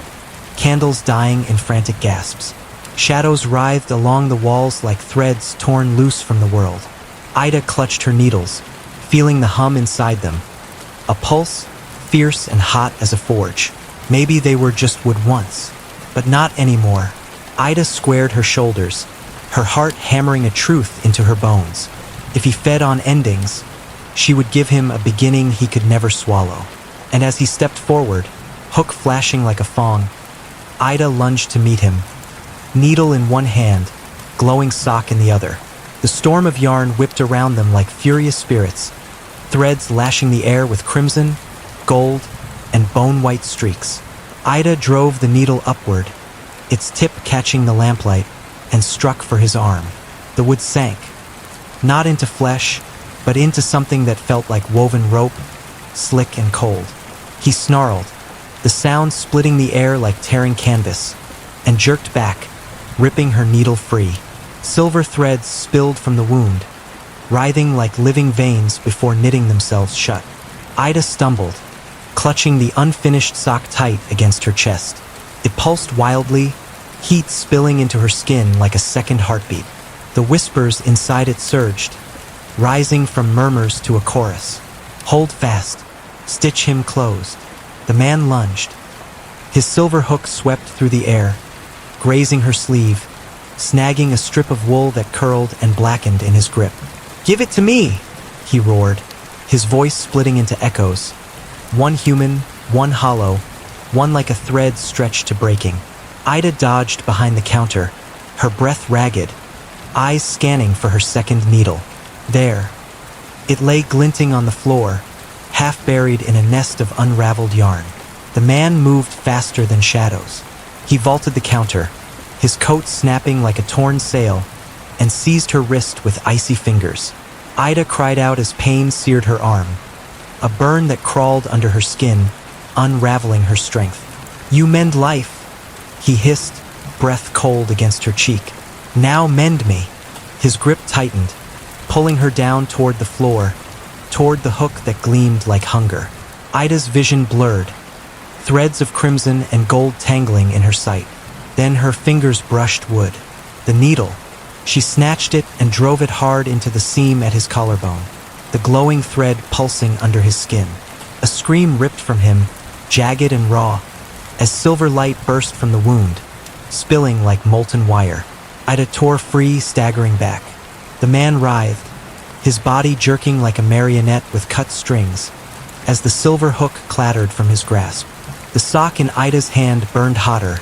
candles dying in frantic gasps. Shadows writhed along the walls like threads torn loose from the world. Ida clutched her needles, feeling the hum inside them. A pulse, fierce and hot as a forge. Maybe they were just wood once, but not anymore. Ida squared her shoulders, her heart hammering a truth into her bones. If he fed on endings, she would give him a beginning he could never swallow. And as he stepped forward, hook flashing like a fong, Ida lunged to meet him, needle in one hand, glowing sock in the other. The storm of yarn whipped around them like furious spirits, threads lashing the air with crimson, gold, and bone-white streaks. Ida drove the needle upward, its tip catching the lamplight, and struck for his arm. The wood sank, not into flesh, but into something that felt like woven rope, slick and cold. He snarled, the sound splitting the air like tearing canvas, and jerked back, ripping her needle free. Silver threads spilled from the wound, writhing like living veins before knitting themselves shut. Ida stumbled, clutching the unfinished sock tight against her chest. It pulsed wildly, heat spilling into her skin like a second heartbeat. The whispers inside it surged, rising from murmurs to a chorus. Hold fast. Stitch him closed. The man lunged. His silver hook swept through the air, grazing her sleeve, snagging a strip of wool that curled and blackened in his grip. "Give it to me!" he roared, his voice splitting into echoes. One human, one hollow, one like a thread stretched to breaking. Ida dodged behind the counter, her breath ragged, eyes scanning for her second needle. There. It lay glinting on the floor, half buried in a nest of unraveled yarn. The man moved faster than shadows. He vaulted the counter, his coat snapping like a torn sail, and seized her wrist with icy fingers. Ida cried out as pain seared her arm, a burn that crawled under her skin, unraveling her strength. "You mend life," he hissed, breath cold against her cheek. "Now mend me." His grip tightened, pulling her down toward the floor, toward the hook that gleamed like hunger. Ida's vision blurred, threads of crimson and gold tangling in her sight. Then her fingers brushed wood. The needle. She snatched it and drove it hard into the seam at his collarbone, the glowing thread pulsing under his skin. A scream ripped from him, jagged and raw, as silver light burst from the wound, spilling like molten wire. Ida tore free, staggering back. The man writhed, his body jerking like a marionette with cut strings, as the silver hook clattered from his grasp. The sock in Ida's hand burned hotter,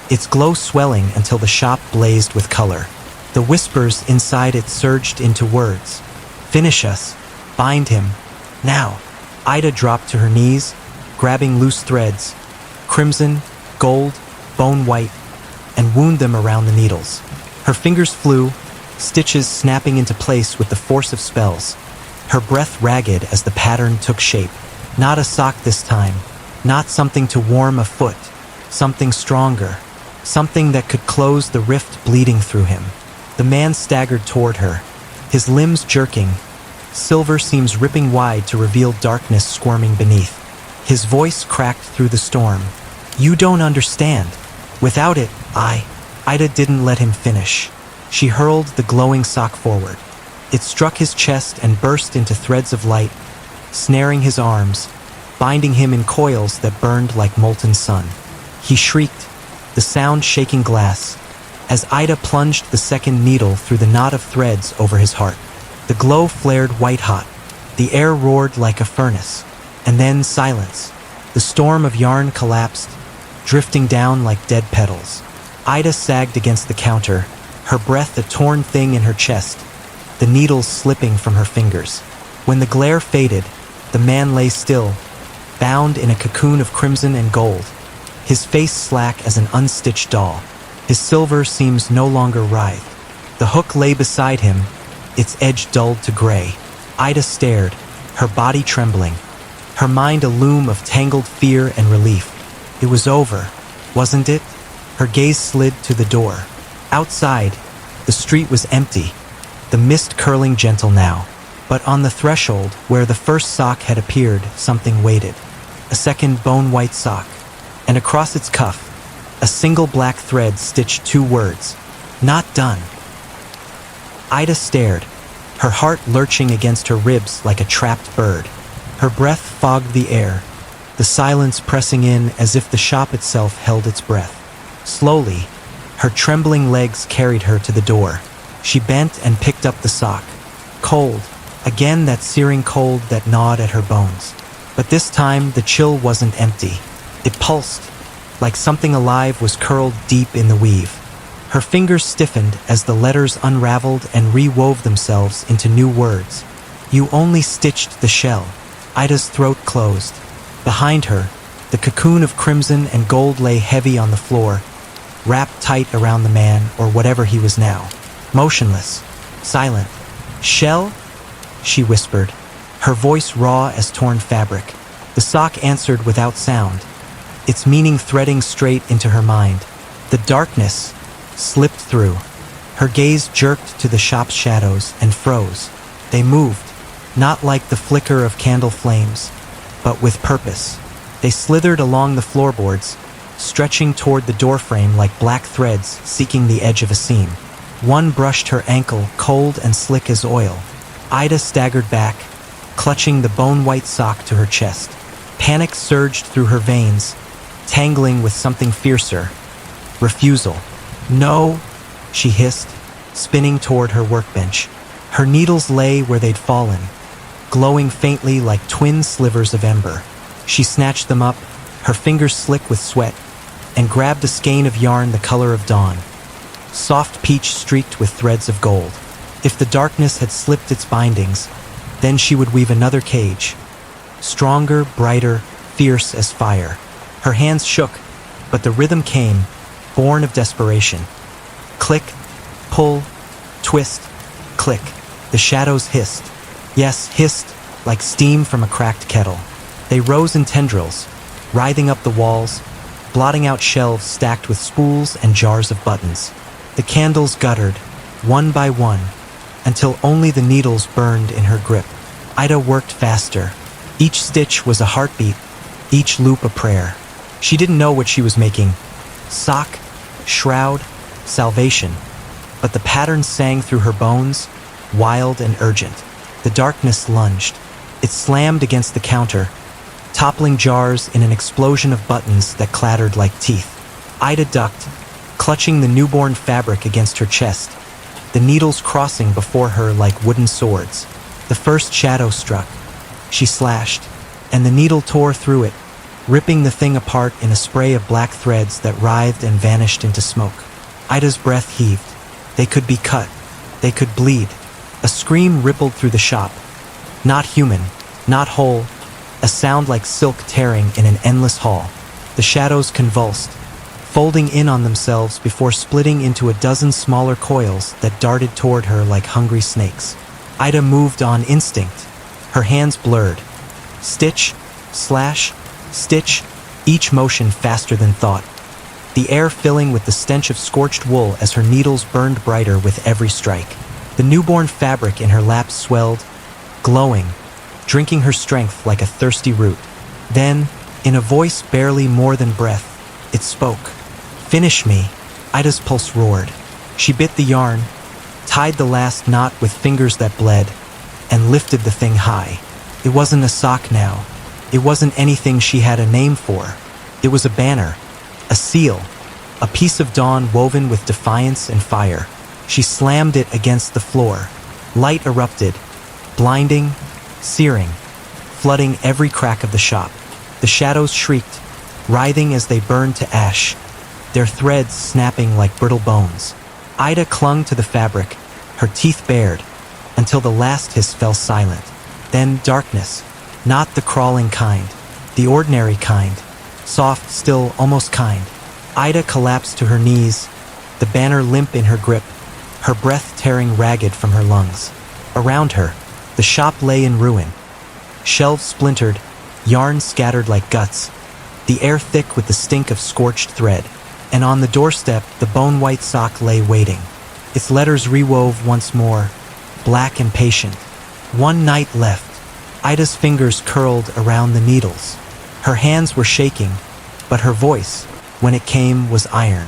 its glow swelling until the shop blazed with color. The whispers inside it surged into words. "Finish us. Bind him. Now." Ida dropped to her knees, grabbing loose threads, crimson, gold, bone white, and wound them around the needles. Her fingers flew, stitches snapping into place with the force of spells, her breath ragged as the pattern took shape. Not a sock this time, not something to warm a foot, something stronger, something that could close the rift bleeding through him. The man staggered toward her, his limbs jerking, silver seams ripping wide to reveal darkness squirming beneath. His voice cracked through the storm. "You don't understand. Without it, Ida didn't let him finish. She hurled the glowing sock forward. It struck his chest and burst into threads of light, snaring his arms, binding him in coils that burned like molten sun. He shrieked, the sound shaking glass, as Ida plunged the second needle through the knot of threads over his heart. The glow flared white-hot. The air roared like a furnace. And then silence. The storm of yarn collapsed, drifting down like dead petals. Ida sagged against the counter, her breath a torn thing in her chest, the needles slipping from her fingers. When the glare faded, the man lay still, bound in a cocoon of crimson and gold, his face slack as an unstitched doll. His silver seams no longer writhed. The hook lay beside him, its edge dulled to gray. Ida stared, her body trembling, her mind a loom of tangled fear and relief. It was over, wasn't it? Her gaze slid to the door. Outside, the street was empty, the mist curling gentle now. But on the threshold, where the first sock had appeared, something waited. A second bone-white sock, and across its cuff, a single black thread stitched two words, "Not done." Ida stared, her heart lurching against her ribs like a trapped bird. Her breath fogged the air, the silence pressing in as if the shop itself held its breath. Slowly, her trembling legs carried her to the door. She bent and picked up the sock. Cold, again that searing cold that gnawed at her bones. But this time, the chill wasn't empty. It pulsed, like something alive was curled deep in the weave. Her fingers stiffened as the letters unraveled and re-wove themselves into new words. "You only stitched the shell." Ida's throat closed. Behind her, the cocoon of crimson and gold lay heavy on the floor, wrapped tight around the man, or whatever he was now. Motionless, silent. "Shell?" she whispered, her voice raw as torn fabric. The sock answered without sound, its meaning threading straight into her mind. The darkness slipped through. Her gaze jerked to the shop's shadows and froze. They moved, not like the flicker of candle flames, but with purpose. They slithered along the floorboards, stretching toward the doorframe like black threads seeking the edge of a seam. One brushed her ankle, cold and slick as oil. Ida staggered back, clutching the bone-white sock to her chest. Panic surged through her veins, tangling with something fiercer. Refusal. "No," she hissed, spinning toward her workbench. Her needles lay where they'd fallen, glowing faintly like twin slivers of ember. She snatched them up, her fingers slick with sweat, and grabbed a skein of yarn the color of dawn. Soft peach streaked with threads of gold. If the darkness had slipped its bindings, then she would weave another cage. Stronger, brighter, fierce as fire. Her hands shook, but the rhythm came, born of desperation. Click, pull, twist, click. The shadows hissed. Yes, hissed like steam from a cracked kettle. They rose in tendrils, writhing up the walls, blotting out shelves stacked with spools and jars of buttons. The candles guttered, one by one, until only the needles burned in her grip. Ida worked faster. Each stitch was a heartbeat, each loop a prayer. She didn't know what she was making. Sock, shroud, salvation. But the pattern sang through her bones, wild and urgent. The darkness lunged. It slammed against the counter, toppling jars in an explosion of buttons that clattered like teeth. Ida ducked, clutching the newborn fabric against her chest, the needles crossing before her like wooden swords. The first shadow struck. She slashed, and the needle tore through it, ripping the thing apart in a spray of black threads that writhed and vanished into smoke. Ida's breath heaved. They could be cut. They could bleed. A scream rippled through the shop. Not human, not whole, a sound like silk tearing in an endless hall. The shadows convulsed, folding in on themselves before splitting into a dozen smaller coils that darted toward her like hungry snakes. Ida moved on instinct, her hands blurred. Stitch, slash, stitch, each motion faster than thought. The air filling with the stench of scorched wool as her needles burned brighter with every strike. The newborn fabric in her lap swelled, glowing, drinking her strength like a thirsty root. Then, in a voice barely more than breath, it spoke. "Finish me." Ida's pulse roared. She bit the yarn, tied the last knot with fingers that bled, and lifted the thing high. It wasn't a sock now. It wasn't anything she had a name for. It was a banner, a seal, a piece of dawn woven with defiance and fire. She slammed it against the floor. Light erupted, blinding, searing, flooding every crack of the shop. The shadows shrieked, writhing as they burned to ash, their threads snapping like brittle bones. Ida clung to the fabric, her teeth bared, until the last hiss fell silent. Then darkness, not the crawling kind, the ordinary kind, soft, still, almost kind. Ida collapsed to her knees, the banner limp in her grip, her breath tearing ragged from her lungs. Around her, the shop lay in ruin. Shelves splintered, yarn scattered like guts, the air thick with the stink of scorched thread. And on the doorstep, the bone-white sock lay waiting. Its letters rewove once more, black and patient. One night left. Ida's fingers curled around the needles. Her hands were shaking, but her voice, when it came, was iron.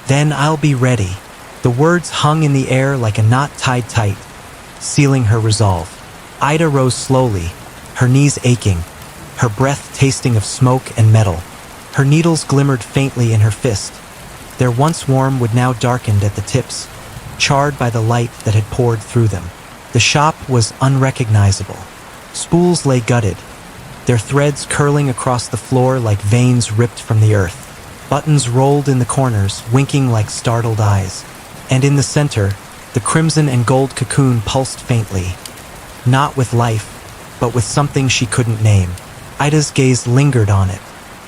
"Then I'll be ready." The words hung in the air like a knot tied tight, sealing her resolve. Ida rose slowly, her knees aching, her breath tasting of smoke and metal. Her needles glimmered faintly in her fist. Their once warm would now darkened at the tips, charred by the light that had poured through them. The shop was unrecognizable. Spools lay gutted, their threads curling across the floor like veins ripped from the earth. Buttons rolled in the corners, winking like startled eyes. And in the center, the crimson and gold cocoon pulsed faintly, not with life, but with something she couldn't name. Ida's gaze lingered on it.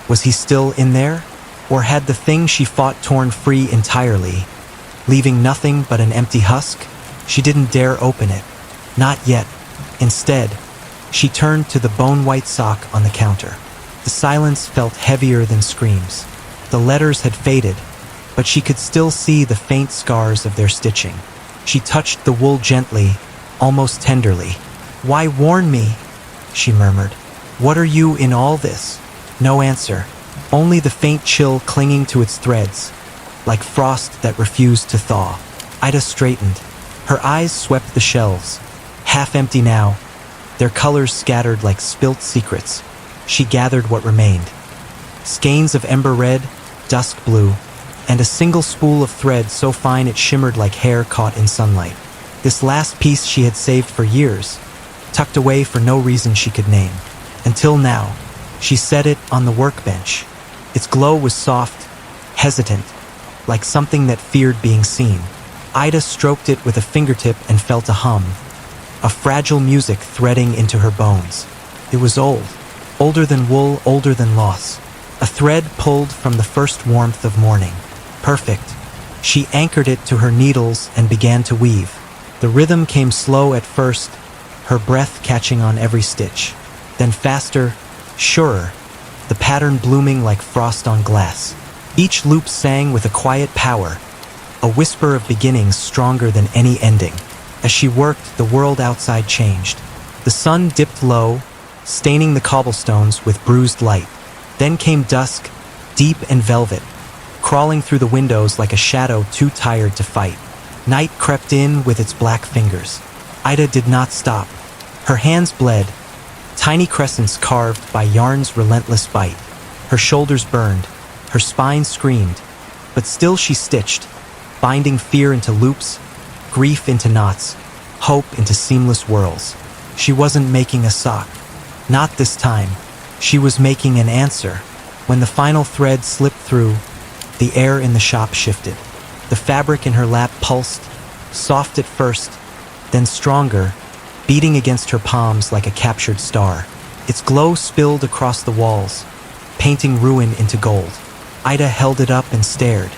Was he still in there? Or had the thing she fought torn free entirely, leaving nothing but an empty husk? She didn't dare open it. Not yet. Instead, she turned to the bone-white sock on the counter. The silence felt heavier than screams. The letters had faded, but she could still see the faint scars of their stitching. She touched the wool gently, almost tenderly. "Why warn me?" she murmured. "What are you in all this?" No answer, only the faint chill clinging to its threads, like frost that refused to thaw. Ida straightened. Her eyes swept the shelves, half empty now, their colors scattered like spilt secrets. She gathered what remained. Skeins of ember red, dusk blue, and a single spool of thread so fine it shimmered like hair caught in sunlight. This last piece she had saved for years, tucked away for no reason she could name. Until now, she set it on the workbench. Its glow was soft, hesitant, like something that feared being seen. Ida stroked it with a fingertip and felt a hum, a fragile music threading into her bones. It was old, older than wool, older than loss. A thread pulled from the first warmth of morning. Perfect. She anchored it to her needles and began to weave. The rhythm came slow at first, her breath catching on every stitch. Then faster, surer, the pattern blooming like frost on glass. Each loop sang with a quiet power, a whisper of beginnings stronger than any ending. As she worked, the world outside changed. The sun dipped low, staining the cobblestones with bruised light. Then came dusk, deep and velvet, crawling through the windows like a shadow too tired to fight. Night crept in with its black fingers. Ida did not stop. Her hands bled, tiny crescents carved by yarn's relentless bite. Her shoulders burned, her spine screamed, but still she stitched, binding fear into loops, grief into knots, hope into seamless whirls. She wasn't making a sock. Not this time. She was making an answer. When the final thread slipped through, the air in the shop shifted. The fabric in her lap pulsed, soft at first, then stronger, beating against her palms like a captured star. Its glow spilled across the walls, painting ruin into gold. Ida held it up and stared.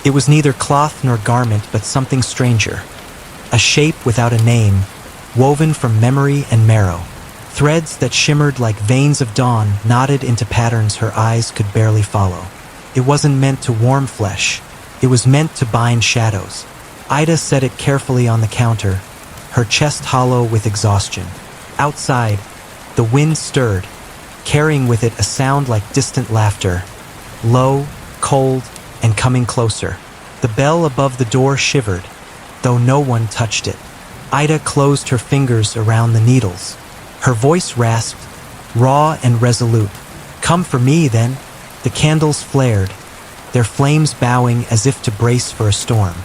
It was neither cloth nor garment, but something stranger. A shape without a name, woven from memory and marrow. Threads that shimmered like veins of dawn knotted into patterns her eyes could barely follow. It wasn't meant to warm flesh. It was meant to bind shadows. Ida set it carefully on the counter, her chest hollow with exhaustion. Outside, the wind stirred, carrying with it a sound like distant laughter, low, cold, and coming closer. The bell above the door shivered, though no one touched it. Ida closed her fingers around the needles. Her voice rasped, raw and resolute. "Come for me, then." The candles flared, their flames bowing as if to brace for a storm.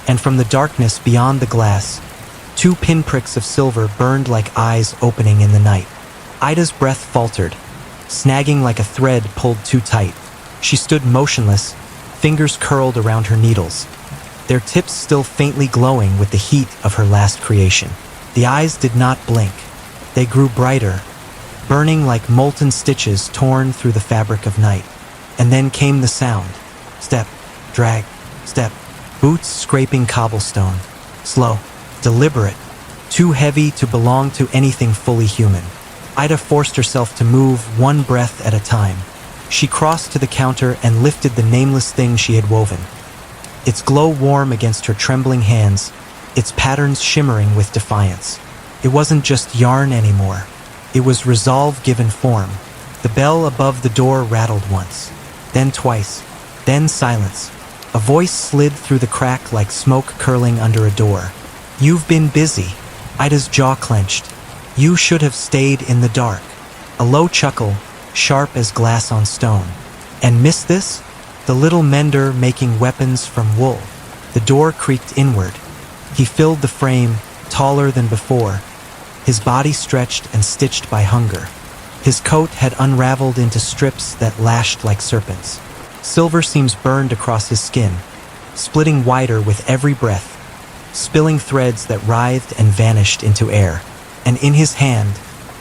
And from the darkness beyond the glass, 2 pinpricks of silver burned like eyes opening in the night. Ida's breath faltered, snagging like a thread pulled too tight. She stood motionless, fingers curled around her needles, their tips still faintly glowing with the heat of her last creation. The eyes did not blink. They grew brighter, burning like molten stitches torn through the fabric of night. And then came the sound. Step, drag, step, boots scraping cobblestone. Slow, deliberate, too heavy to belong to anything fully human. Ida forced herself to move one breath at a time. She crossed to the counter and lifted the nameless thing she had woven. Its glow warm against her trembling hands, its patterns shimmering with defiance. It wasn't just yarn anymore. It was resolve given form. The bell above the door rattled once, then twice, then silence. A voice slid through the crack like smoke curling under a door. "You've been busy." Ida's jaw clenched. "You should have stayed in the dark." A low chuckle, sharp as glass on stone. "And miss this?" The little mender making weapons from wool. The door creaked inward. He filled the frame, taller than before, his body stretched and stitched by hunger. His coat had unraveled into strips that lashed like serpents. Silver seams burned across his skin, splitting wider with every breath, spilling threads that writhed and vanished into air. And in his hand,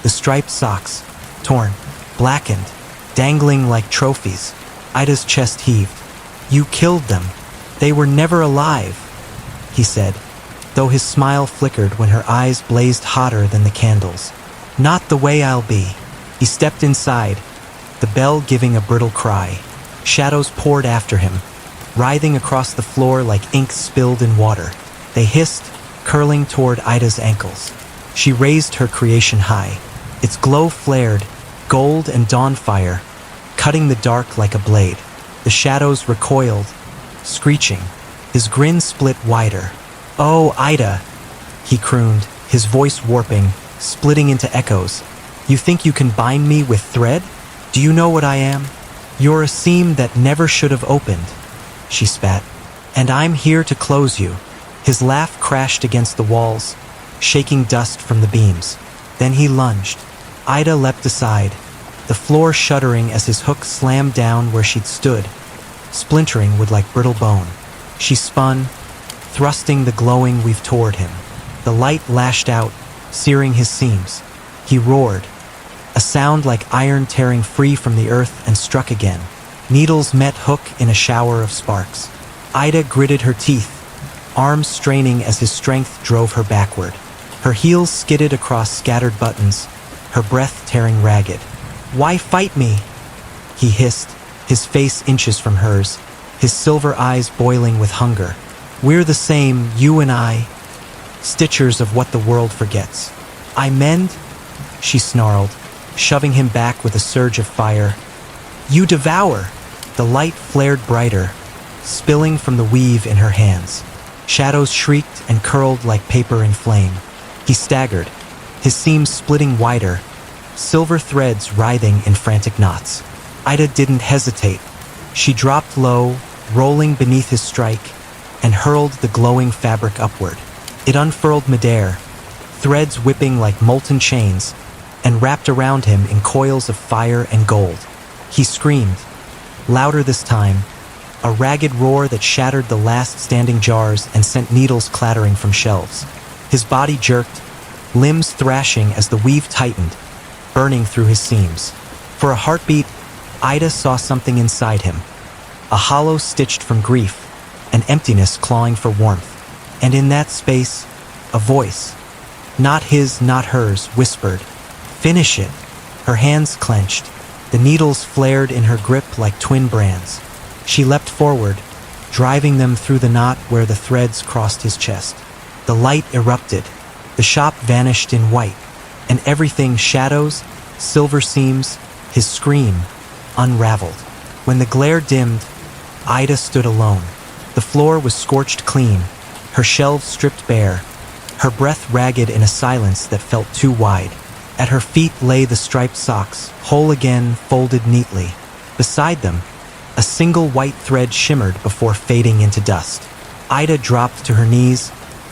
the striped socks, torn, blackened, dangling like trophies. Ida's chest heaved. "You killed them. They were never alive," he said, though his smile flickered when her eyes blazed hotter than the candles. "Not the way I'll be." He stepped inside, the bell giving a brittle cry. Shadows poured after him, writhing across the floor like ink spilled in water. They hissed, curling toward Ida's ankles. She raised her creation high. Its glow flared, gold and dawn fire, cutting the dark like a blade. The shadows recoiled, screeching. His grin split wider. "Oh, Ida," he crooned, his voice warping, splitting into echoes. "You think you can bind me with thread? Do you know what I am? You're a seam that never should have opened," she spat. "And I'm here to close you." His laugh crashed against the walls, shaking dust from the beams. Then he lunged. Ida leapt aside, the floor shuddering as his hook slammed down where she'd stood, splintering wood like brittle bone. She spun, thrusting the glowing weave toward him. The light lashed out, searing his seams. He roared, a sound like iron tearing free from the earth, and struck again. Needles met hook in a shower of sparks. Ida gritted her teeth, arms straining as his strength drove her backward. Her heels skidded across scattered buttons, her breath tearing ragged. "Why fight me?" he hissed, his face inches from hers, his silver eyes boiling with hunger. "We're the same, you and I, stitchers of what the world forgets." "I mend?" she snarled, shoving him back with a surge of fire. "You devour!" The light flared brighter, spilling from the weave in her hands. Shadows shrieked and curled like paper in flame. He staggered, his seams splitting wider, silver threads writhing in frantic knots. Ida didn't hesitate. She dropped low, rolling beneath his strike, and hurled the glowing fabric upward. It unfurled midair, threads whipping like molten chains, and wrapped around him in coils of fire and gold. He screamed, louder this time, a ragged roar that shattered the last standing jars and sent needles clattering from shelves. His body jerked, limbs thrashing as the weave tightened, burning through his seams. For a heartbeat, Ida saw something inside him, a hollow stitched from grief, an emptiness clawing for warmth. And in that space, a voice, not his, not hers, whispered, "Finish it." Her hands clenched, the needles flared in her grip like twin brands. She leapt forward, driving them through the knot where the threads crossed his chest. The light erupted, the shop vanished in white, and everything, shadows, silver seams, his scream, unraveled. When the glare dimmed, Ida stood alone. The floor was scorched clean, her shelves stripped bare, her breath ragged in a silence that felt too wide. At her feet lay the striped socks, whole again, folded neatly. Beside them, a single white thread shimmered before fading into dust. Ida dropped to her knees,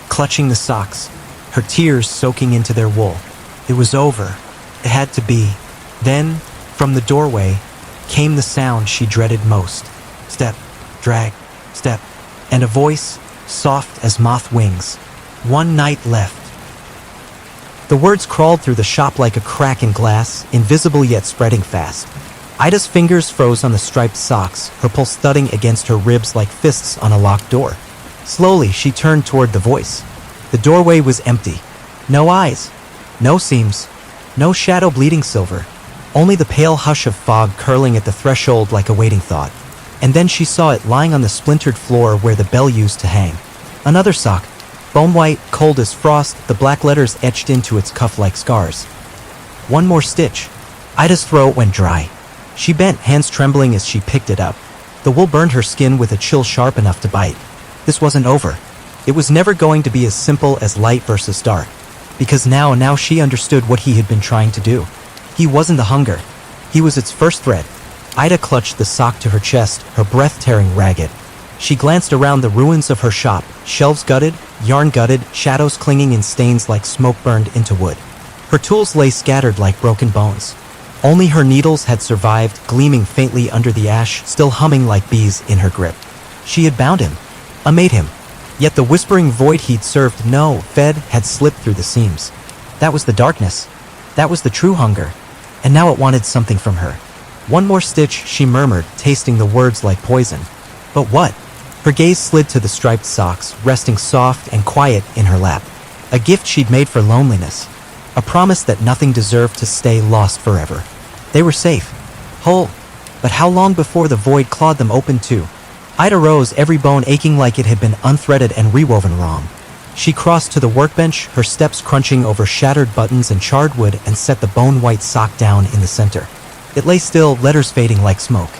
clutching the socks, her tears soaking into their wool. It was over. It had to be. Then, from the doorway, came the sound she dreaded most. Step, drag, step, and a voice, soft as moth wings. "One night left." The words crawled through the shop like a crack in glass, invisible yet spreading fast. Ida's fingers froze on the striped socks, her pulse thudding against her ribs like fists on a locked door. Slowly, she turned toward the voice. The doorway was empty. No eyes, no seams, no shadow bleeding silver, only the pale hush of fog curling at the threshold like awaiting thought. And then she saw it lying on the splintered floor where the bell used to hang. Another sock, bone white, cold as frost, the black letters etched into its cuff like scars. One more stitch. Ida's throat went dry. She bent, hands trembling as she picked it up. The wool burned her skin with a chill sharp enough to bite. This wasn't over. It was never going to be as simple as light versus dark. Because now she understood what he had been trying to do. He wasn't the hunger. He was its first thread. Ida clutched the sock to her chest, her breath tearing ragged. She glanced around the ruins of her shop, shelves gutted, yarn gutted, shadows clinging in stains like smoke burned into wood. Her tools lay scattered like broken bones. Only her needles had survived, gleaming faintly under the ash, still humming like bees in her grip. She had bound him, unmade him. Yet the whispering void he'd served, fed, had slipped through the seams. That was the darkness. That was the true hunger. And now it wanted something from her. "One more stitch," she murmured, tasting the words like poison. But what? Her gaze slid to the striped socks, resting soft and quiet in her lap. A gift she'd made for loneliness. A promise that nothing deserved to stay lost forever. They were safe. Whole. But how long before the void clawed them open too? Ida rose, every bone aching like it had been unthreaded and rewoven wrong. She crossed to the workbench, her steps crunching over shattered buttons and charred wood, and set the bone-white sock down in the center. It lay still, letters fading like smoke.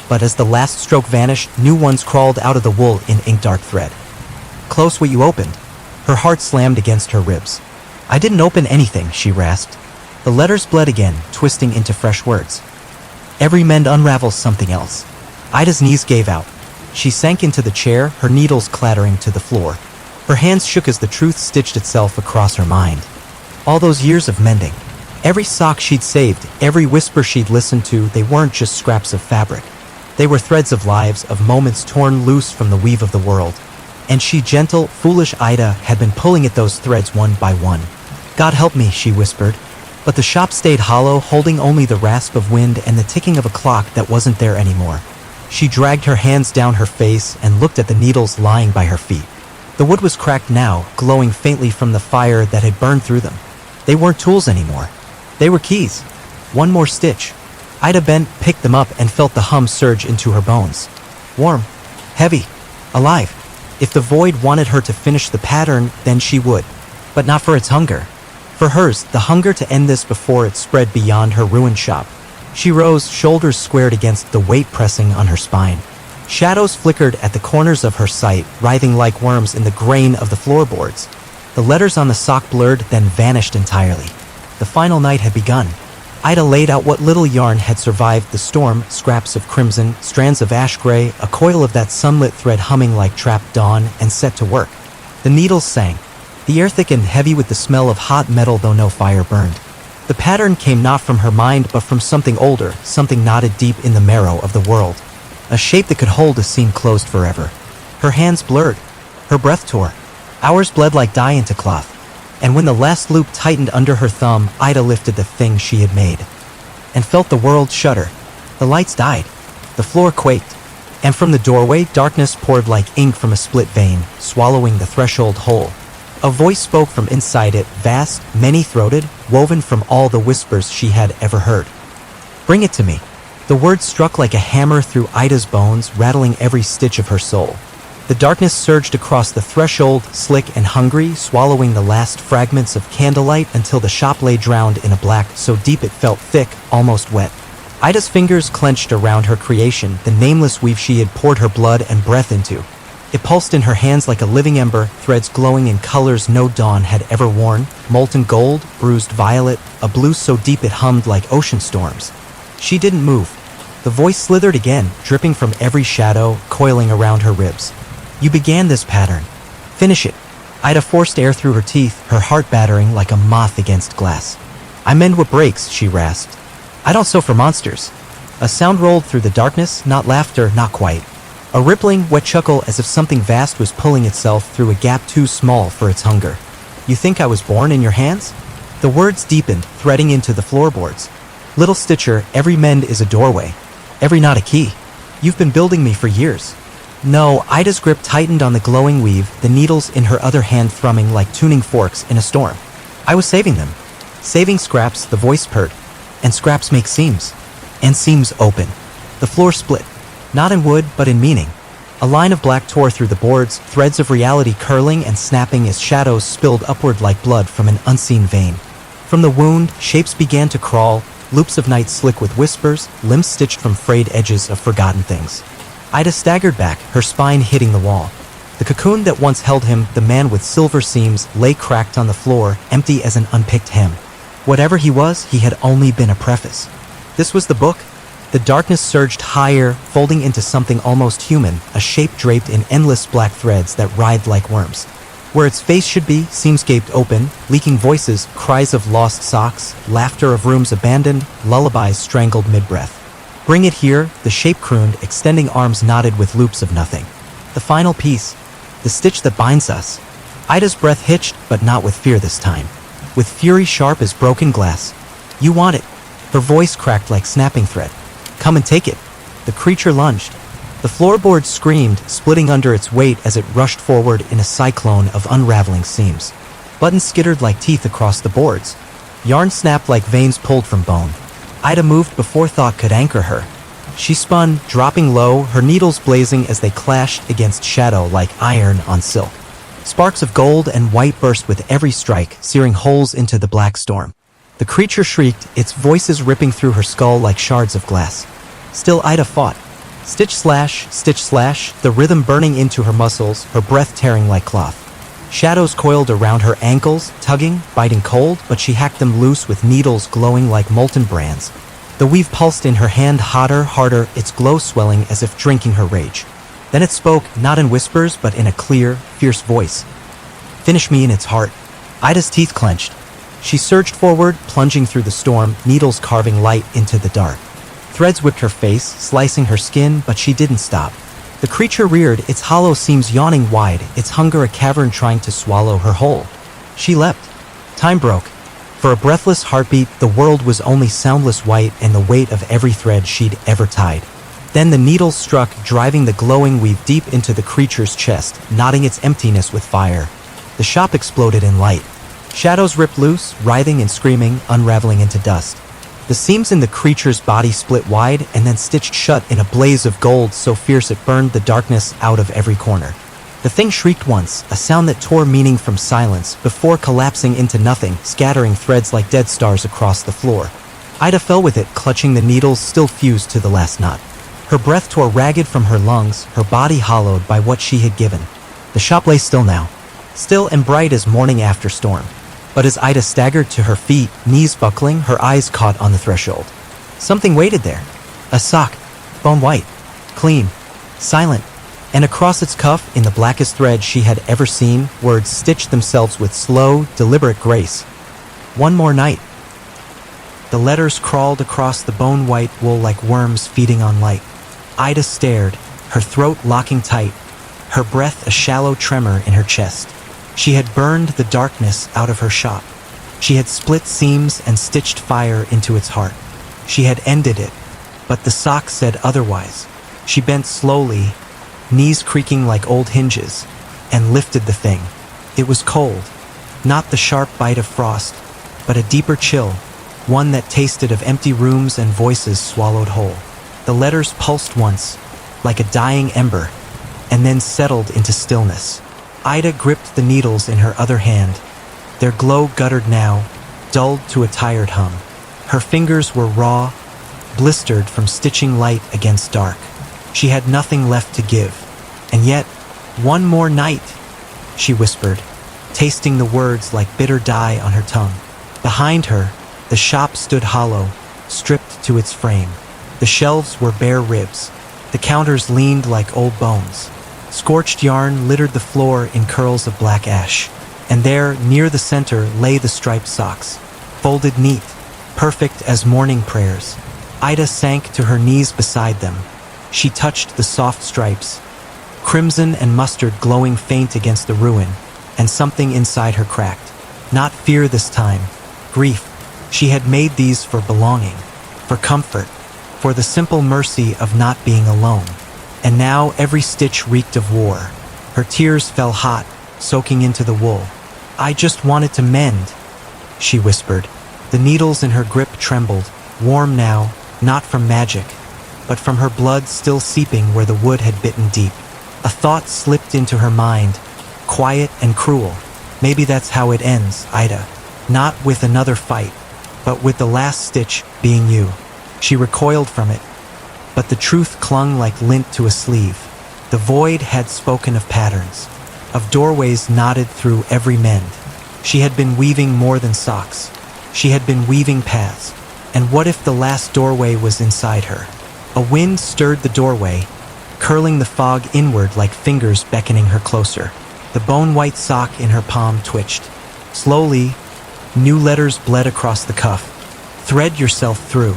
But as the last stroke vanished, new ones crawled out of the wool in ink-dark thread. Close what you opened. Her heart slammed against her ribs. I didn't open anything, she rasped. The letters bled again, twisting into fresh words. Every mend unravels something else. Ida's knees gave out. She sank into the chair, her needles clattering to the floor. Her hands shook as the truth stitched itself across her mind. All those years of mending. Every sock she'd saved, every whisper she'd listened to, they weren't just scraps of fabric. They were threads of lives, of moments torn loose from the weave of the world. And she, gentle, foolish Ida, had been pulling at those threads one by one. God help me, she whispered. But the shop stayed hollow, holding only the rasp of wind and the ticking of a clock that wasn't there anymore. She dragged her hands down her face and looked at the needles lying by her feet. The wood was cracked now, glowing faintly from the fire that had burned through them. They weren't tools anymore. They were keys. One more stitch. Ida bent, picked them up, and felt the hum surge into her bones. Warm. Heavy. Alive. If the void wanted her to finish the pattern, then she would. But not for its hunger. For hers, the hunger to end this before it spread beyond her ruined shop. She rose, shoulders squared against the weight pressing on her spine. Shadows flickered at the corners of her sight, writhing like worms in the grain of the floorboards. The letters on the sock blurred, then vanished entirely. The final night had begun. Ida laid out what little yarn had survived the storm, scraps of crimson, strands of ash gray, a coil of that sunlit thread humming like trapped dawn, and set to work. The needles sang. The air thickened, heavy with the smell of hot metal though no fire burned. The pattern came not from her mind but from something older, something knotted deep in the marrow of the world. A shape that could hold a scene closed forever. Her hands blurred. Her breath tore. Hours bled like dye into cloth. And when the last loop tightened under her thumb, Ida lifted the thing she had made. And felt the world shudder. The lights died. The floor quaked. And from the doorway, darkness poured like ink from a split vein, swallowing the threshold whole. A voice spoke from inside it, vast, many-throated, woven from all the whispers she had ever heard. Bring it to me. The words struck like a hammer through Ida's bones, rattling every stitch of her soul. The darkness surged across the threshold, slick and hungry, swallowing the last fragments of candlelight until the shop lay drowned in a black so deep it felt thick, almost wet. Ida's fingers clenched around her creation, the nameless weave she had poured her blood and breath into. It pulsed in her hands like a living ember, threads glowing in colors no dawn had ever worn, molten gold, bruised violet, a blue so deep it hummed like ocean storms. She didn't move. The voice slithered again, dripping from every shadow, coiling around her ribs. You began this pattern. Finish it. Ida forced air through her teeth, her heart battering like a moth against glass. I mend what breaks, she rasped. I don't sew for monsters. A sound rolled through the darkness, not laughter, not quite. A rippling, wet chuckle as if something vast was pulling itself through a gap too small for its hunger. You think I was born in your hands? The words deepened, threading into the floorboards. Little Stitcher, every mend is a doorway. Every knot a key. You've been building me for years. No, Ida's grip tightened on the glowing weave, the needles in her other hand thrumming like tuning forks in a storm. I was saving them. Saving scraps, the voice purred. And scraps make seams. And seams open. The floor split. Not in wood, but in meaning. A line of black tore through the boards, threads of reality curling and snapping as shadows spilled upward like blood from an unseen vein. From the wound, shapes began to crawl, loops of night slick with whispers, limbs stitched from frayed edges of forgotten things. Ida staggered back, her spine hitting the wall. The cocoon that once held him, the man with silver seams, lay cracked on the floor, empty as an unpicked hem. Whatever he was, he had only been a preface. This was the book. The darkness surged higher, folding into something almost human, a shape draped in endless black threads that writhed like worms. Where its face should be, seams gaped open, leaking voices, cries of lost socks, laughter of rooms abandoned, lullabies strangled mid-breath. Bring it here, the shape crooned, extending arms knotted with loops of nothing. The final piece. The stitch that binds us. Ida's breath hitched, but not with fear this time. With fury sharp as broken glass. You want it. Her voice cracked like snapping thread. Come and take it. The creature lunged. The floorboard screamed, splitting under its weight as it rushed forward in a cyclone of unraveling seams. Buttons skittered like teeth across the boards. Yarn snapped like veins pulled from bone. Ida moved before thought could anchor her. She spun, dropping low, her needles blazing as they clashed against shadow like iron on silk. Sparks of gold and white burst with every strike, searing holes into the black storm. The creature shrieked, its voices ripping through her skull like shards of glass. Still Ida fought. Stitch slash, the rhythm burning into her muscles, her breath tearing like cloth. Shadows coiled around her ankles, tugging, biting cold, but she hacked them loose with needles glowing like molten brands. The weave pulsed in her hand hotter, harder, its glow swelling as if drinking her rage. Then it spoke, not in whispers, but in a clear, fierce voice. Finish me in its heart. Ida's teeth clenched. She surged forward, plunging through the storm, needles carving light into the dark. Threads whipped her face, slicing her skin, but she didn't stop. The creature reared, its hollow seams yawning wide, its hunger a cavern trying to swallow her whole. She leapt. Time broke. For a breathless heartbeat, the world was only soundless white and the weight of every thread she'd ever tied. Then the needles struck, driving the glowing weave deep into the creature's chest, knotting its emptiness with fire. The shop exploded in light. Shadows ripped loose, writhing and screaming, unraveling into dust. The seams in the creature's body split wide and then stitched shut in a blaze of gold so fierce it burned the darkness out of every corner. The thing shrieked once, a sound that tore meaning from silence, before collapsing into nothing, scattering threads like dead stars across the floor. Ida fell with it, clutching the needles still fused to the last knot. Her breath tore ragged from her lungs, her body hollowed by what she had given. The shop lay still now, still and bright as morning after storm. But as Ida staggered to her feet, knees buckling, her eyes caught on the threshold. Something waited there. A sock, bone white, clean, silent, and across its cuff, in the blackest thread she had ever seen, words stitched themselves with slow, deliberate grace. One more night. The letters crawled across the bone-white wool like worms feeding on light. Ida stared, her throat locking tight, her breath a shallow tremor in her chest. She had burned the darkness out of her shop. She had split seams and stitched fire into its heart. She had ended it, but the sock said otherwise. She bent slowly, knees creaking like old hinges, and lifted the thing. It was cold, not the sharp bite of frost, but a deeper chill, one that tasted of empty rooms and voices swallowed whole. The letters pulsed once, like a dying ember, and then settled into stillness. Ida gripped the needles in her other hand. Their glow guttered now, dulled to a tired hum. Her fingers were raw, blistered from stitching light against dark. She had nothing left to give. And yet, one more night, she whispered, tasting the words like bitter dye on her tongue. Behind her, the shop stood hollow, stripped to its frame. The shelves were bare ribs. The counters leaned like old bones. Scorched yarn littered the floor in curls of black ash. And there, near the center, lay the striped socks, folded neat, perfect as morning prayers. Ida sank to her knees beside them. She touched the soft stripes, crimson and mustard glowing faint against the ruin, and something inside her cracked. Not fear this time, grief. She had made these for belonging, for comfort, for the simple mercy of not being alone. And now every stitch reeked of war. Her tears fell hot, soaking into the wool. I just wanted to mend, she whispered. The needles in her grip trembled, warm now, not from magic, but from her blood still seeping where the wood had bitten deep. A thought slipped into her mind, quiet and cruel. Maybe that's how it ends, Ida. Not with another fight, but with the last stitch being you. She recoiled from it, but the truth clung like lint to a sleeve. The void had spoken of patterns, of doorways knotted through every mend. She had been weaving more than socks. She had been weaving paths. And what if the last doorway was inside her? A wind stirred the doorway, curling the fog inward like fingers beckoning her closer. The bone-white sock in her palm twitched. Slowly, new letters bled across the cuff. Thread yourself through.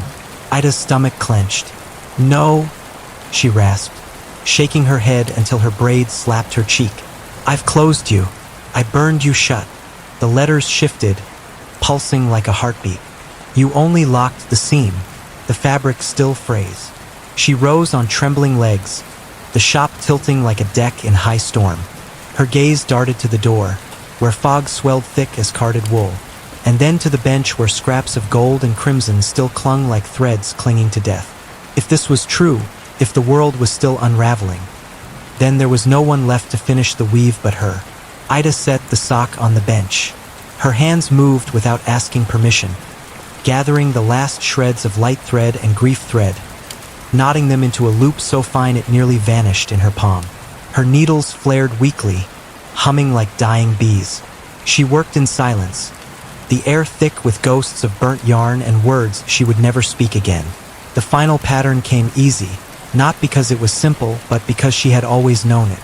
Ida's stomach clenched. No, she rasped, shaking her head until her braids slapped her cheek. I've closed you. I burned you shut. The letters shifted, pulsing like a heartbeat. You only locked the seam, the fabric still frays. She rose on trembling legs, the shop tilting like a deck in high storm. Her gaze darted to the door, where fog swelled thick as carded wool. and then to the bench where scraps of gold and crimson still clung like threads clinging to death. If this was true, if the world was still unraveling, then there was no one left to finish the weave but her. Ida set the sock on the bench. Her hands moved without asking permission, gathering the last shreds of light thread and grief thread, knotting them into a loop so fine it nearly vanished in her palm. Her needles flared weakly, humming like dying bees. She worked in silence, the air thick with ghosts of burnt yarn and words she would never speak again. The final pattern came easy, not because it was simple, but because she had always known it.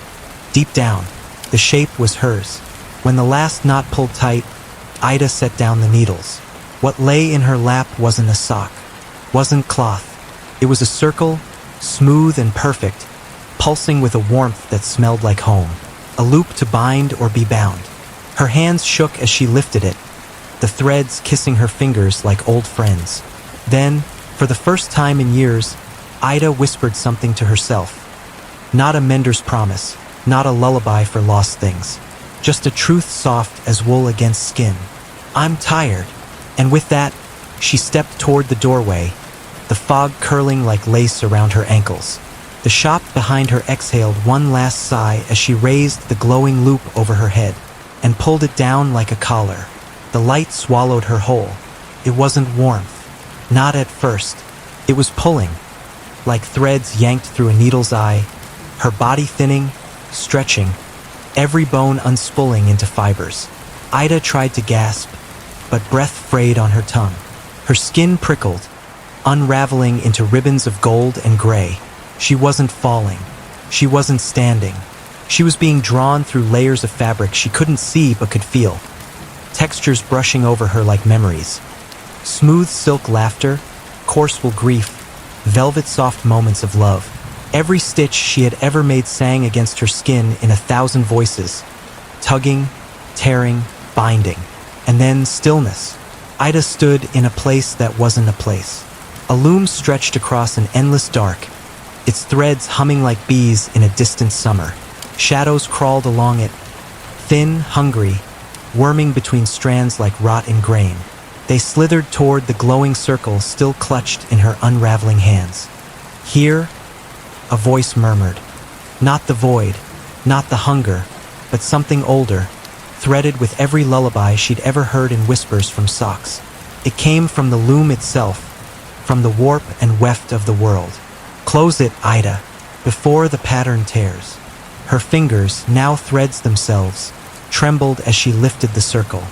Deep down, the shape was hers. When the last knot pulled tight, Ida set down the needles. What lay in her lap wasn't a sock, wasn't cloth. It was a circle, smooth and perfect, pulsing with a warmth that smelled like home. A loop to bind or be bound. Her hands shook as she lifted it, the threads kissing her fingers like old friends. Then, for the first time in years, Ida whispered something to herself. Not a mender's promise, not a lullaby for lost things. Just a truth soft as wool against skin. I'm tired. And with that, she stepped toward the doorway, the fog curling like lace around her ankles. The shop behind her exhaled one last sigh as she raised the glowing loop over her head and pulled it down like a collar. The light swallowed her whole. It wasn't warmth. Not at first. It was pulling, like threads yanked through a needle's eye, her body thinning, stretching, every bone unspooling into fibers. Ida tried to gasp, but breath frayed on her tongue. Her skin prickled, unraveling into ribbons of gold and gray. She wasn't falling. She wasn't standing. She was being drawn through layers of fabric she couldn't see but could feel. Textures brushing over her like memories. Smooth silk laughter, coarse wool grief, velvet soft moments of love. Every stitch she had ever made sang against her skin in 1,000 voices. Tugging, tearing, binding. And then stillness. Ida stood in a place that wasn't a place. A loom stretched across an endless dark, its threads humming like bees in a distant summer. Shadows crawled along it, thin, hungry, worming between strands like rot in grain. They slithered toward the glowing circle still clutched in her unraveling hands. Here, a voice murmured. Not the void, not the hunger, but something older, threaded with every lullaby she'd ever heard in whispers from socks. It came from the loom itself, from the warp and weft of the world. Close it, Ida, before the pattern tears. Her fingers, now threads themselves, trembled as she lifted the circle.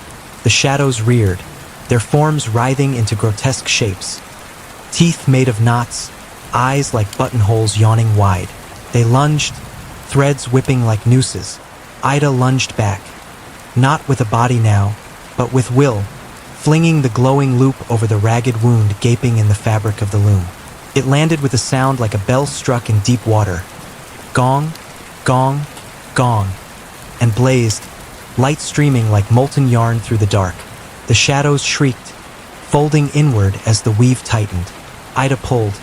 The shadows reared, their forms writhing into grotesque shapes. Teeth made of knots, eyes like buttonholes yawning wide. They lunged, threads whipping like nooses. Ida lunged back, not with a body now, but with will, flinging the glowing loop over the ragged wound gaping in the fabric of the loom. It landed with a sound like a bell struck in deep water. Gong, gong, gong, and blazed, light streaming like molten yarn through the dark. The shadows shrieked, folding inward as the weave tightened. Ida pulled,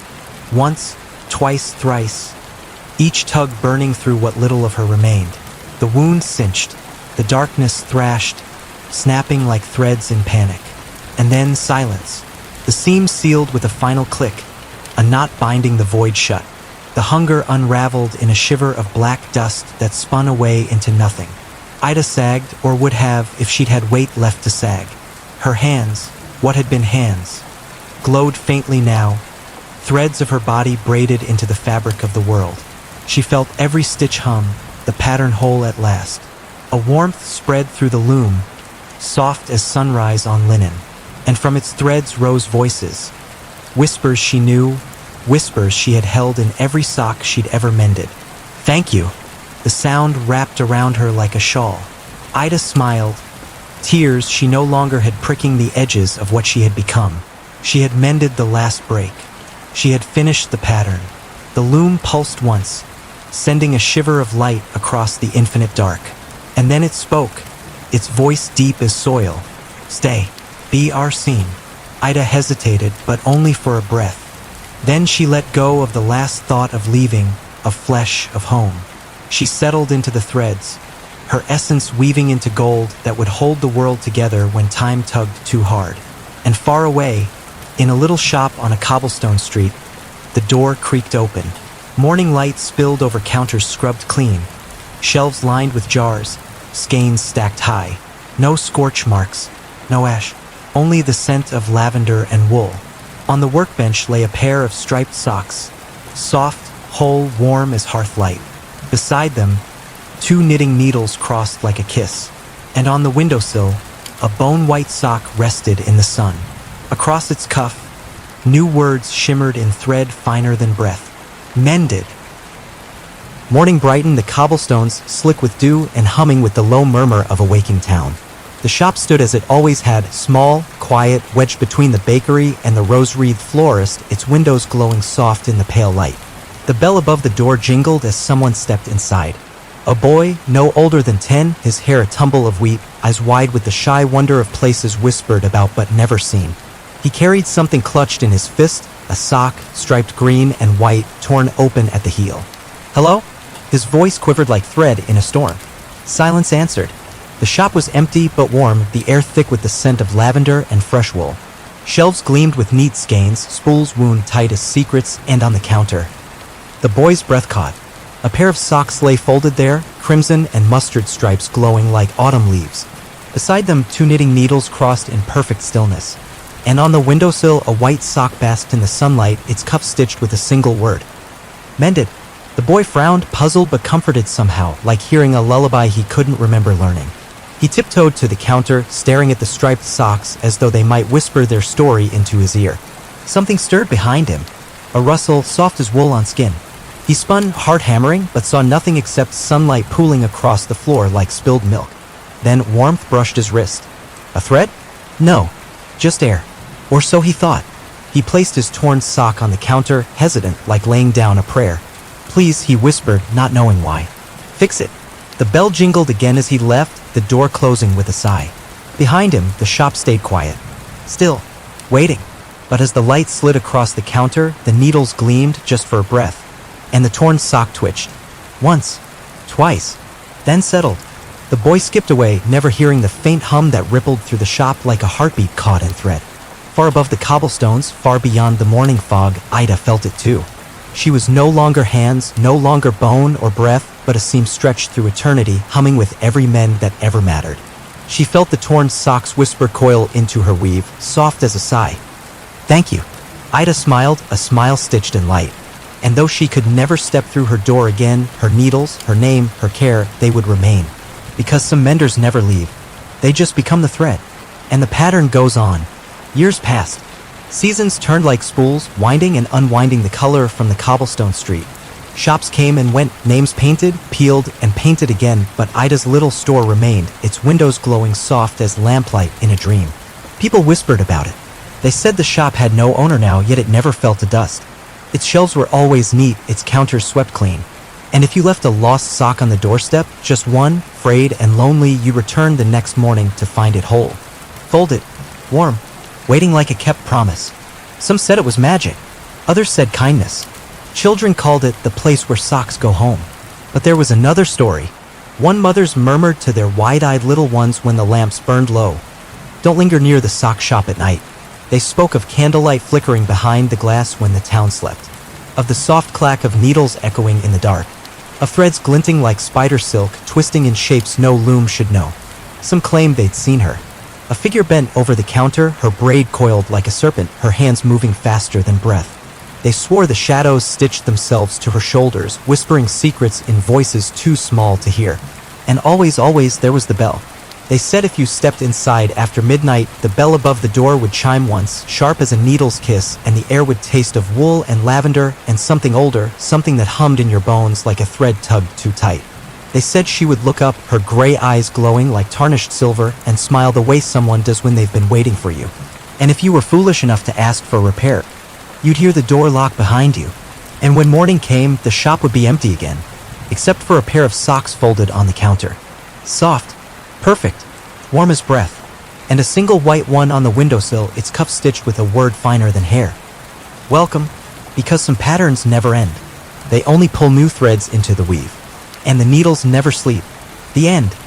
once, twice, thrice, each tug burning through what little of her remained. The wound cinched, the darkness thrashed, snapping like threads in panic. And then silence. The seam sealed with a final click, a knot binding the void shut. The hunger unraveled in a shiver of black dust that spun away into nothing. Ida sagged, or would have if she'd had weight left to sag. Her hands, what had been hands, glowed faintly now, threads of her body braided into the fabric of the world. She felt every stitch hum, the pattern whole at last. A warmth spread through the loom, soft as sunrise on linen, and from its threads rose voices. Whispers she knew, whispers she had held in every sock she'd ever mended. Thank you. The sound wrapped around her like a shawl. Ida smiled, tears she no longer had pricking the edges of what she had become. She had mended the last break. She had finished the pattern. The loom pulsed once, sending a shiver of light across the infinite dark. And then it spoke, its voice deep as soil. Stay, be our scene. Ida hesitated, but only for a breath. Then she let go of the last thought of leaving, of flesh, of home. She settled into the threads, her essence weaving into gold that would hold the world together when time tugged too hard. And far away, in a little shop on a cobblestone street, the door creaked open. Morning light spilled over counters scrubbed clean, shelves lined with jars, skeins stacked high. No scorch marks, no ash, only the scent of lavender and wool. On the workbench lay a pair of striped socks, soft, whole, warm as hearth light. Beside them, 2 knitting needles crossed like a kiss. And on the windowsill, a bone-white sock rested in the sun. Across its cuff, new words shimmered in thread finer than breath. Mended. Morning brightened, the cobblestones slick with dew and humming with the low murmur of a waking town. The shop stood as it always had, small, quiet, wedged between the bakery and the rose-wreathed florist, its windows glowing soft in the pale light. The bell above the door jingled as someone stepped inside. A boy, no older than 10, his hair a tumble of wheat, eyes wide with the shy wonder of places whispered about but never seen. He carried something clutched in his fist, a sock, striped green and white, torn open at the heel. "Hello?" His voice quivered like thread in a storm. Silence answered. The shop was empty but warm, the air thick with the scent of lavender and fresh wool. Shelves gleamed with neat skeins, spools wound tight as secrets, and on the counter, the boy's breath caught. A pair of socks lay folded there, crimson and mustard stripes glowing like autumn leaves. Beside them, 2 knitting needles crossed in perfect stillness. And on the windowsill, a white sock basked in the sunlight, its cuff stitched with a single word. Mended. The boy frowned, puzzled but comforted somehow, like hearing a lullaby he couldn't remember learning. He tiptoed to the counter, staring at the striped socks as though they might whisper their story into his ear. Something stirred behind him, a rustle soft as wool on skin. He spun, heart hammering, but saw nothing except sunlight pooling across the floor like spilled milk. Then warmth brushed his wrist. A thread? No, just air. Or so he thought. He placed his torn sock on the counter, hesitant, like laying down a prayer. "Please," he whispered, not knowing why. "Fix it." The bell jingled again as he left, the door closing with a sigh. Behind him, the shop stayed quiet. Still, waiting. But as the light slid across the counter, the needles gleamed just for a breath. And the torn sock twitched. Once. Twice. Then settled. The boy skipped away, never hearing the faint hum that rippled through the shop like a heartbeat caught in thread. Far above the cobblestones, far beyond the morning fog, Ida felt it too. She was no longer hands, no longer bone or breath, but a seam stretched through eternity, humming with every mend that ever mattered. She felt the torn socks whisper coil into her weave, soft as a sigh. "Thank you." Ida smiled, a smile stitched in light. And though she could never step through her door again, her needles, her name, her care, they would remain. Because some menders never leave. They just become the thread. And the pattern goes on. Years passed. Seasons turned like spools, winding and unwinding the color from the cobblestone street. Shops came and went, names painted, peeled, and painted again, but Ida's little store remained, its windows glowing soft as lamplight in a dream. People whispered about it. They said the shop had no owner now, yet it never fell to dust. Its shelves were always neat, its counters swept clean. And if you left a lost sock on the doorstep, just one, frayed and lonely, you returned the next morning to find it whole. Folded, warm, waiting like a kept promise. Some said it was magic. Others said kindness. Children called it the place where socks go home. But there was another story. One mother's murmured to their wide-eyed little ones when the lamps burned low, "Don't linger near the sock shop at night." They spoke of candlelight flickering behind the glass when the town slept, of the soft clack of needles echoing in the dark, of threads glinting like spider silk, twisting in shapes no loom should know. Some claimed they'd seen her. A figure bent over the counter, her braid coiled like a serpent, her hands moving faster than breath. They swore the shadows stitched themselves to her shoulders, whispering secrets in voices too small to hear. And always, always there was the bell. They said if you stepped inside after midnight, the bell above the door would chime once, sharp as a needle's kiss, and the air would taste of wool and lavender and something older, something that hummed in your bones like a thread tugged too tight. They said she would look up, her gray eyes glowing like tarnished silver, and smile the way someone does when they've been waiting for you. And if you were foolish enough to ask for repair, you'd hear the door lock behind you. And when morning came, the shop would be empty again, except for a pair of socks folded on the counter. Soft. Perfect, warm as breath, and a single white one on the windowsill, its cuff stitched with a word finer than hair. Welcome, because some patterns never end. They only pull new threads into the weave. And the needles never sleep. The end.